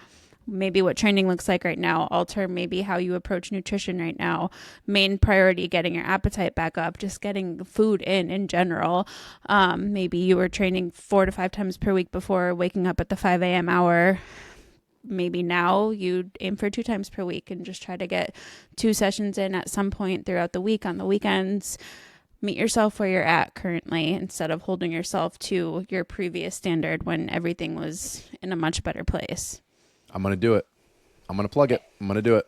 maybe what training looks like right now. Alter maybe how you approach nutrition right now. Main priority, getting your appetite back up, just getting food in general. Maybe you were training 4 to 5 times per week before, waking up at the 5 a.m. hour. Maybe now you aim for 2 times per week and just try to get 2 sessions in at some point throughout the week on the weekends. Meet yourself where you're at currently instead of holding yourself to your previous standard when everything was in a much better place. I'm going to do it. I'm going to plug it. I'm going to do it.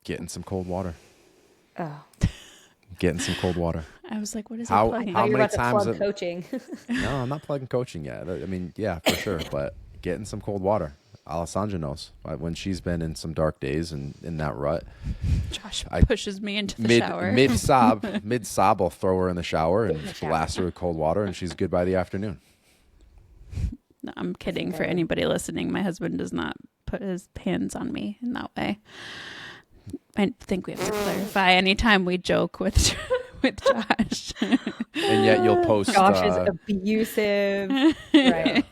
Getting some cold water. Oh. Getting some cold water. I was like, what is how, he plugging? how you're many about to times? plug coaching. No, I'm not plugging coaching yet. I mean, yeah, for sure. But getting some cold water. Alessandra knows when she's been in some dark days and in that rut. Josh pushes me into the shower. Mid-sob, I'll throw her in the shower and blast her with cold water, and she's good by the afternoon. No, I'm kidding. For anybody listening, my husband does not put his hands on me in that way. I think we have to clarify anytime we joke with Josh. And yet you'll post Josh is abusive. Right.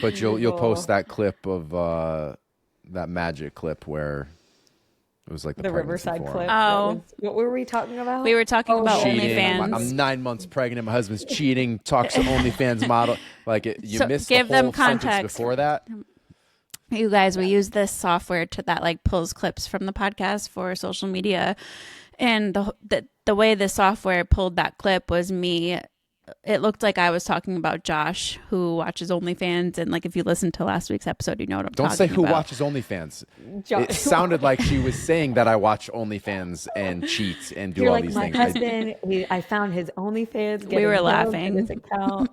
But you'll post that clip of that magic clip where it was like the Riverside form. clip. Oh, what were we talking about? We were talking about cheating. OnlyFans. I'm 9 months pregnant. My husband's cheating. Talks to OnlyFans model. You missed give the whole them context sentence before that. You guys, we use this software that like pulls clips from the podcast for social media. And the way the software pulled that clip was me. It looked like I was talking about Josh, who watches OnlyFans, and like if you listen to last week's episode, you know what I'm Don't talking say who about. watches OnlyFans. It sounded like she was saying that I watch OnlyFans and cheat and do You're all like, these my things. husband, I found his OnlyFans. We were getting laughing. his account.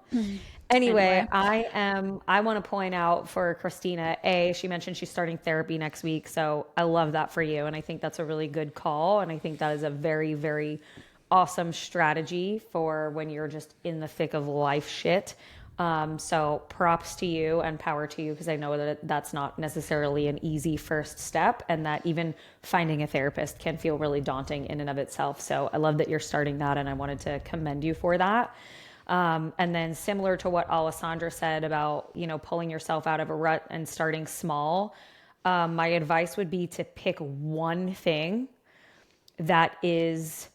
Anyway, I want to point out for Christina, she mentioned she's starting therapy next week. So I love that for you. And I think that's a really good call. And I think that is a very, very awesome strategy for when you're just in the thick of life shit. So props to you and power to you, because I know that that's not necessarily an easy first step, and that even finding a therapist can feel really daunting in and of itself. So I love that you're starting that, and I wanted to commend you for that. And then similar to what Alessandra said about, pulling yourself out of a rut and starting small, my advice would be to pick one thing that is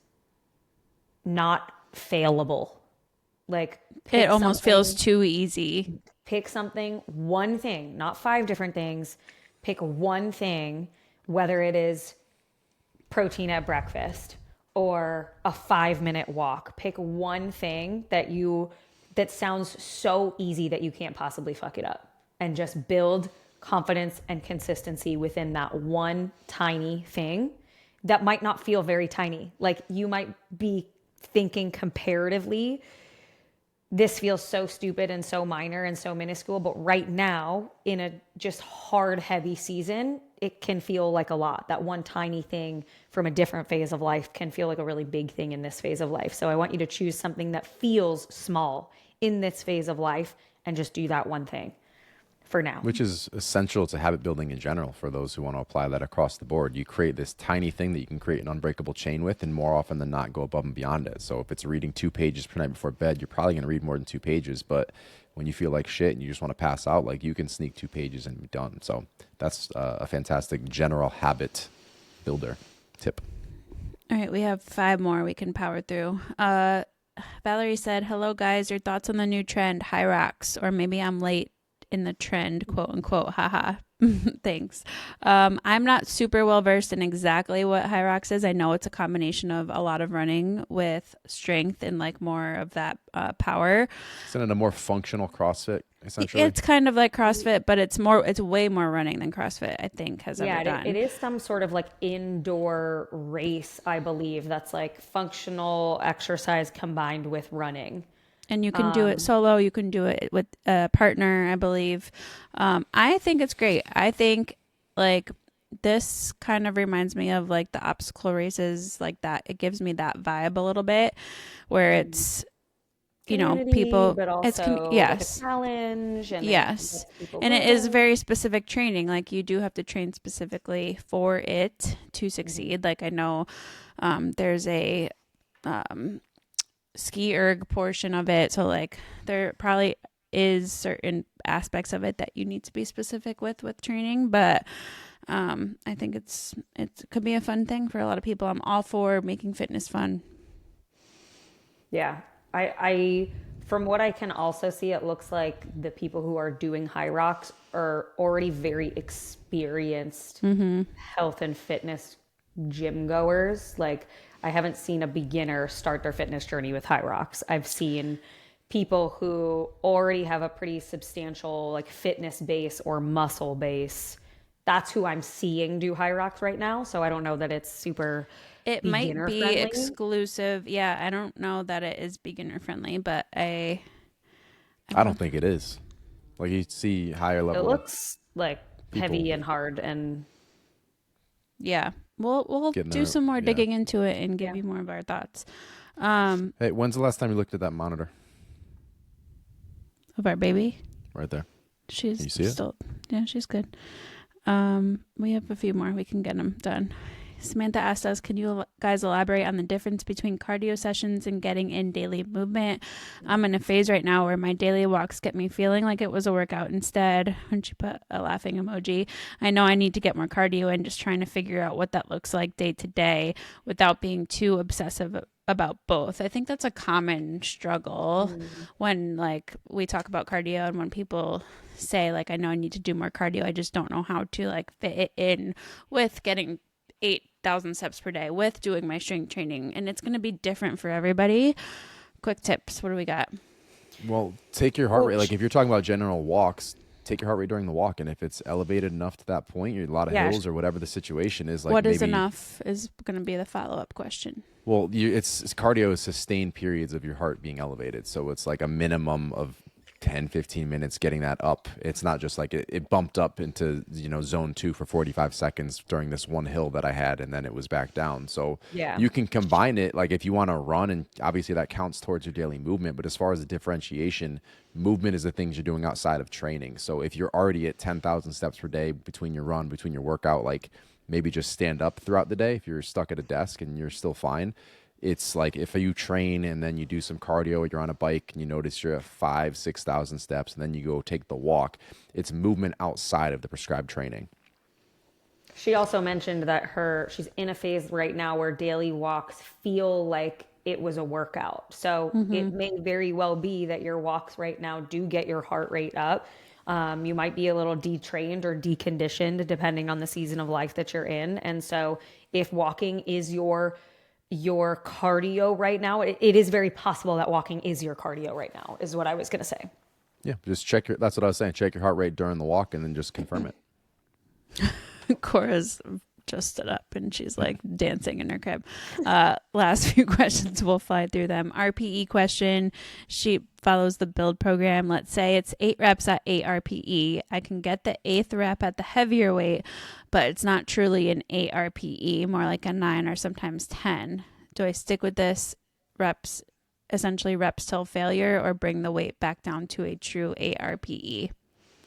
not failable. Like, It almost feels too easy. Pick something, one thing, not 5 different things. Pick one thing, whether it is protein at breakfast or a 5-minute walk. Pick one thing that sounds so easy that you can't possibly fuck it up, and just build confidence and consistency within that one tiny thing that might not feel very tiny. Like, you might be thinking comparatively, this feels so stupid and so minor and so minuscule, but right now in a just hard, heavy season, it can feel like a lot. That one tiny thing from a different phase of life can feel like a really big thing in this phase of life. So I want you to choose something that feels small in this phase of life and just do that one thing for now. Which is essential to habit building in general for those who want to apply that across the board. You create this tiny thing that you can create an unbreakable chain with, and more often than not go above and beyond it. So if it's reading 2 pages per night before bed, you're probably going to read more than 2 pages. But when you feel like shit and you just want to pass out, like, you can sneak 2 pages and be done. So that's a fantastic general habit builder tip. All right, we have 5 more we can power through. Valerie said, hello guys, your thoughts on the new trend, high rocks, or maybe I'm late in the trend, quote unquote, haha. Thanks. I'm not super well versed in exactly what high rocks is. I know it's a combination of a lot of running with strength and like more of that power. Isn't it a more functional CrossFit essentially? It's kind of like CrossFit, but it's way more running than CrossFit, I think, has ever done. It is some sort of like indoor race, I believe, that's like functional exercise combined with running. And you can do it solo. You can do it with a partner, I believe. I think it's great. I think like this kind of reminds me of like the obstacle races, like that. It gives me that vibe a little bit, where it's, people, but also it's yes, like a challenge. And yes. And it is very specific training. Like, you do have to train specifically for it to succeed. Like, I know there's a ski erg portion of it, so like there probably is certain aspects of it that you need to be specific with training, but I think it could be a fun thing for a lot of people. I'm all for making fitness fun. I from what I can also see, it looks like the people who are doing high rocks are already very experienced health and fitness gym goers. Like, I haven't seen a beginner start their fitness journey with high rocks. I've seen people who already have a pretty substantial like fitness base or muscle base. That's who I'm seeing do high rocks right now. So I don't know that it's super It might be friendly. exclusive. Yeah, I don't know that it is beginner friendly, but I don't think it is. Like, you see higher level. It looks like heavy and hard, and yeah. We'll do some more digging into it and give you more of our thoughts. Hey, when's the last time you looked at that monitor? Of our baby? Right there. She's you see still, yeah, she's good. We have a few more. We can get them done. Samantha asked us, can you guys elaborate on the difference between cardio sessions and getting in daily movement? I'm in a phase right now where my daily walks get me feeling like it was a workout instead. When she put a laughing emoji. I know I need to get more cardio and just trying to figure out what that looks like day to day without being too obsessive about both. I think that's a common struggle when like we talk about cardio, and when people say like, I know I need to do more cardio, I just don't know how to like fit it in with getting 8 8,000 steps per day with doing my strength training, and it's going to be different for everybody. Quick tips. What do we got? Well, take your heart rate. Like if you're talking about general walks, take your heart rate during the walk. And if it's elevated enough to that point, you're a lot of hills or whatever the situation is. Like what is enough is going to be the follow-up question. Well, it's cardio is sustained periods of your heart being elevated. So it's like a minimum of 10, 15 minutes getting that up. It's not just like it bumped up into, zone 2 for 45 seconds during this one hill that I had, and then it was back down. So you can combine it. Like if you want to run, and obviously that counts towards your daily movement, but as far as the differentiation, movement is the things you're doing outside of training. So if you're already at 10,000 steps per day between your run, between your workout, like maybe just stand up throughout the day. If you're stuck at a desk and you're still fine, it's like if you train and then you do some cardio, or you're on a bike and you notice you're at 5,000, 6,000 steps, and then you go take the walk, it's movement outside of the prescribed training. She also mentioned that she's in a phase right now where daily walks feel like it was a workout. So it may very well be that your walks right now do get your heart rate up. You might be a little detrained or deconditioned depending on the season of life that you're in. And so if walking is your cardio right now, it is very possible that walking is your cardio right now, is what I was going to say. Yeah, just that's what I was saying. Check your heart rate during the walk and then just confirm it. Cora's just stood up and she's like dancing in her crib. Last few questions, we'll fly through them. RPE question. She follows the build program. Let's say it's 8 reps at 8 RPE. I can get the 8th rep at the heavier weight, but it's not truly an 8 RPE, more like a 9 or sometimes 10. Do I stick with this essentially reps till failure, or bring the weight back down to a true 8 RPE?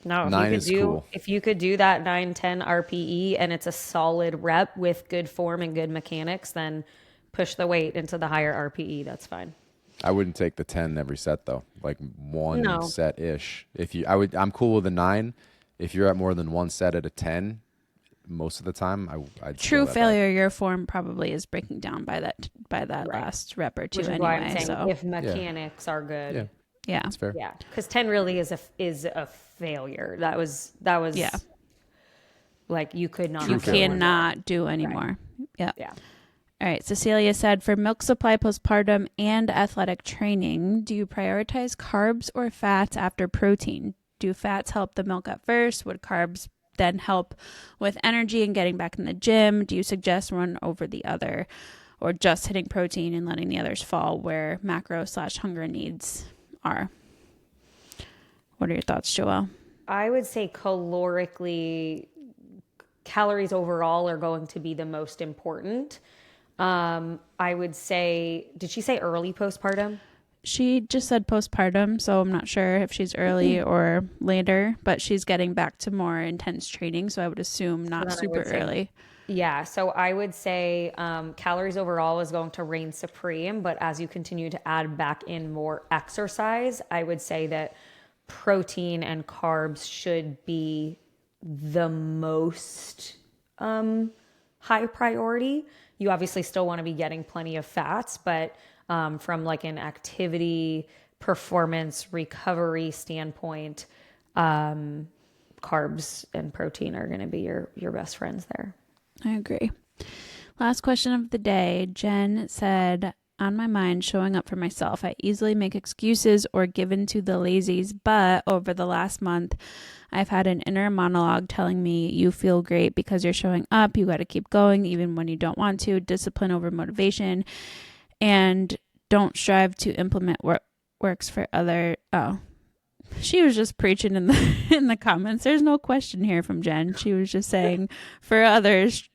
No, cool. If you could do that 9, 10 RPE and it's a solid rep with good form and good mechanics, then push the weight into the higher RPE. That's fine. I wouldn't take the 10 every set though. Like one set ish. I'm cool with a 9. If you're at more than one set at a 10, most of the time, I'd true failure. Your form probably is breaking down by that last rep or two. Which is anyway. Why I'm saying if mechanics are good. Yeah, that's fair. Yeah, because 10 really is a failure. That was like you could not. You cannot do anymore. Right. Yeah. All right. Cecilia said, for milk supply postpartum and athletic training, do you prioritize carbs or fats after protein? Do fats help the milk at first? Would carbs then help with energy and getting back in the gym? Do you suggest one over the other, or just hitting protein and letting the others fall where macro/hunger needs are? What are your thoughts, Joelle? I would say calorically, calories overall are going to be the most important. I would say, did she say early postpartum? She just said postpartum, so I'm not sure if she's early or later, but she's getting back to more intense training, so I would assume not super early. Yeah, so I would say calories overall is going to reign supreme, but as you continue to add back in more exercise, I would say that protein and carbs should be the most high priority. You obviously still want to be getting plenty of fats, but from like an activity, performance, recovery standpoint, carbs and protein are going to be your best friends there. I agree. Last question of the day. Jen said, on my mind, showing up for myself. I easily make excuses or give in to the lazies, but over the last month, I've had an inner monologue telling me, you feel great because you're showing up. You got to keep going even when you don't want to. Discipline over motivation. And don't strive to implement what works for other. Oh, she was just preaching in the comments. There's no question here from Jen. She was just saying, for others,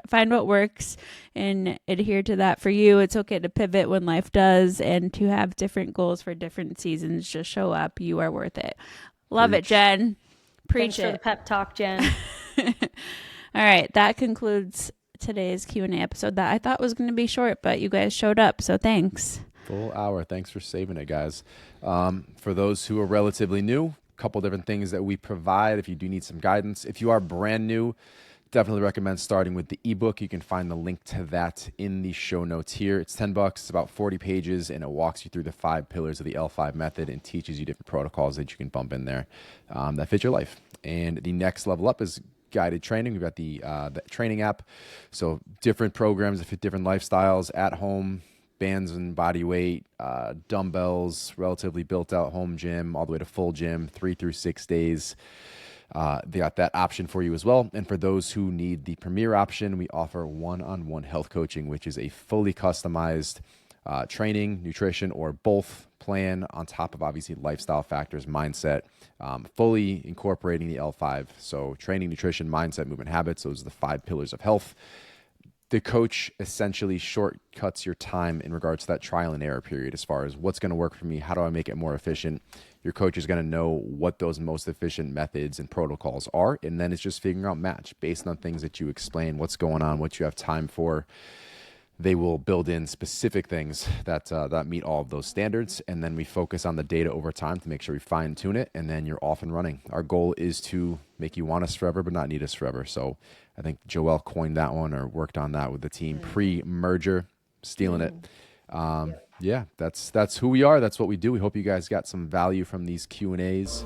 find what works and adhere to that. For you, it's okay to pivot when life does, and to have different goals for different seasons. Just show up. You are worth it. Love it, Jen. Preach Thanks it. for the pep talk, Jen. All right, that concludes today's Q&A episode that I thought was going to be short, but you guys showed up, so thanks. Full hour. Thanks for saving it, guys. For those who are relatively new, a couple different things that we provide if you do need some guidance. If you are brand new, definitely recommend starting with the ebook. You can find the link to that in the show notes here. It's $10. It's about 40 pages, and it walks you through the 5 pillars of the L5 method and teaches you different protocols that you can bump in there that fit your life. And the next level up is guided training. We've got the training app. So different programs that fit different lifestyles at home, bands and body weight, dumbbells, relatively built out home gym, all the way to full gym, 3 through 6 days. They got that option for you as well. And for those who need the premier option, we offer one-on-one health coaching, which is a fully customized training, nutrition, or both plan on top of obviously lifestyle factors, mindset, fully incorporating the L5. So training, nutrition, mindset, movement, habits, those are the 5 pillars of health. The coach essentially shortcuts your time in regards to that trial and error period as far as what's going to work for me, how do I make it more efficient. Your coach is going to know what those most efficient methods and protocols are, and then it's just figuring out match based on things that you explain, what's going on, what you have time for. They will build in specific things that meet all of those standards, and then we focus on the data over time to make sure we fine tune it, and then you're off and running. Our goal is to make you want us forever, but not need us forever. So I think Joelle coined that one or worked on that with the team pre-merger, stealing it. Yeah, that's who we are. That's what we do. We hope you guys got some value from these Q&As.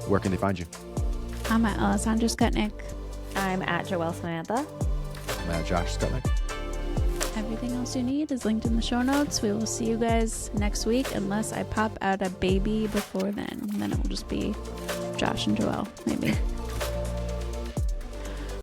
Where can they find you? I'm at Alessandra Skutnik. I'm at Joelle Samantha. I'm at Josh Skutnik. Everything else you need is linked in the show notes. We will see you guys next week unless I pop out a baby before then. Then it will just be Josh and Joelle, maybe.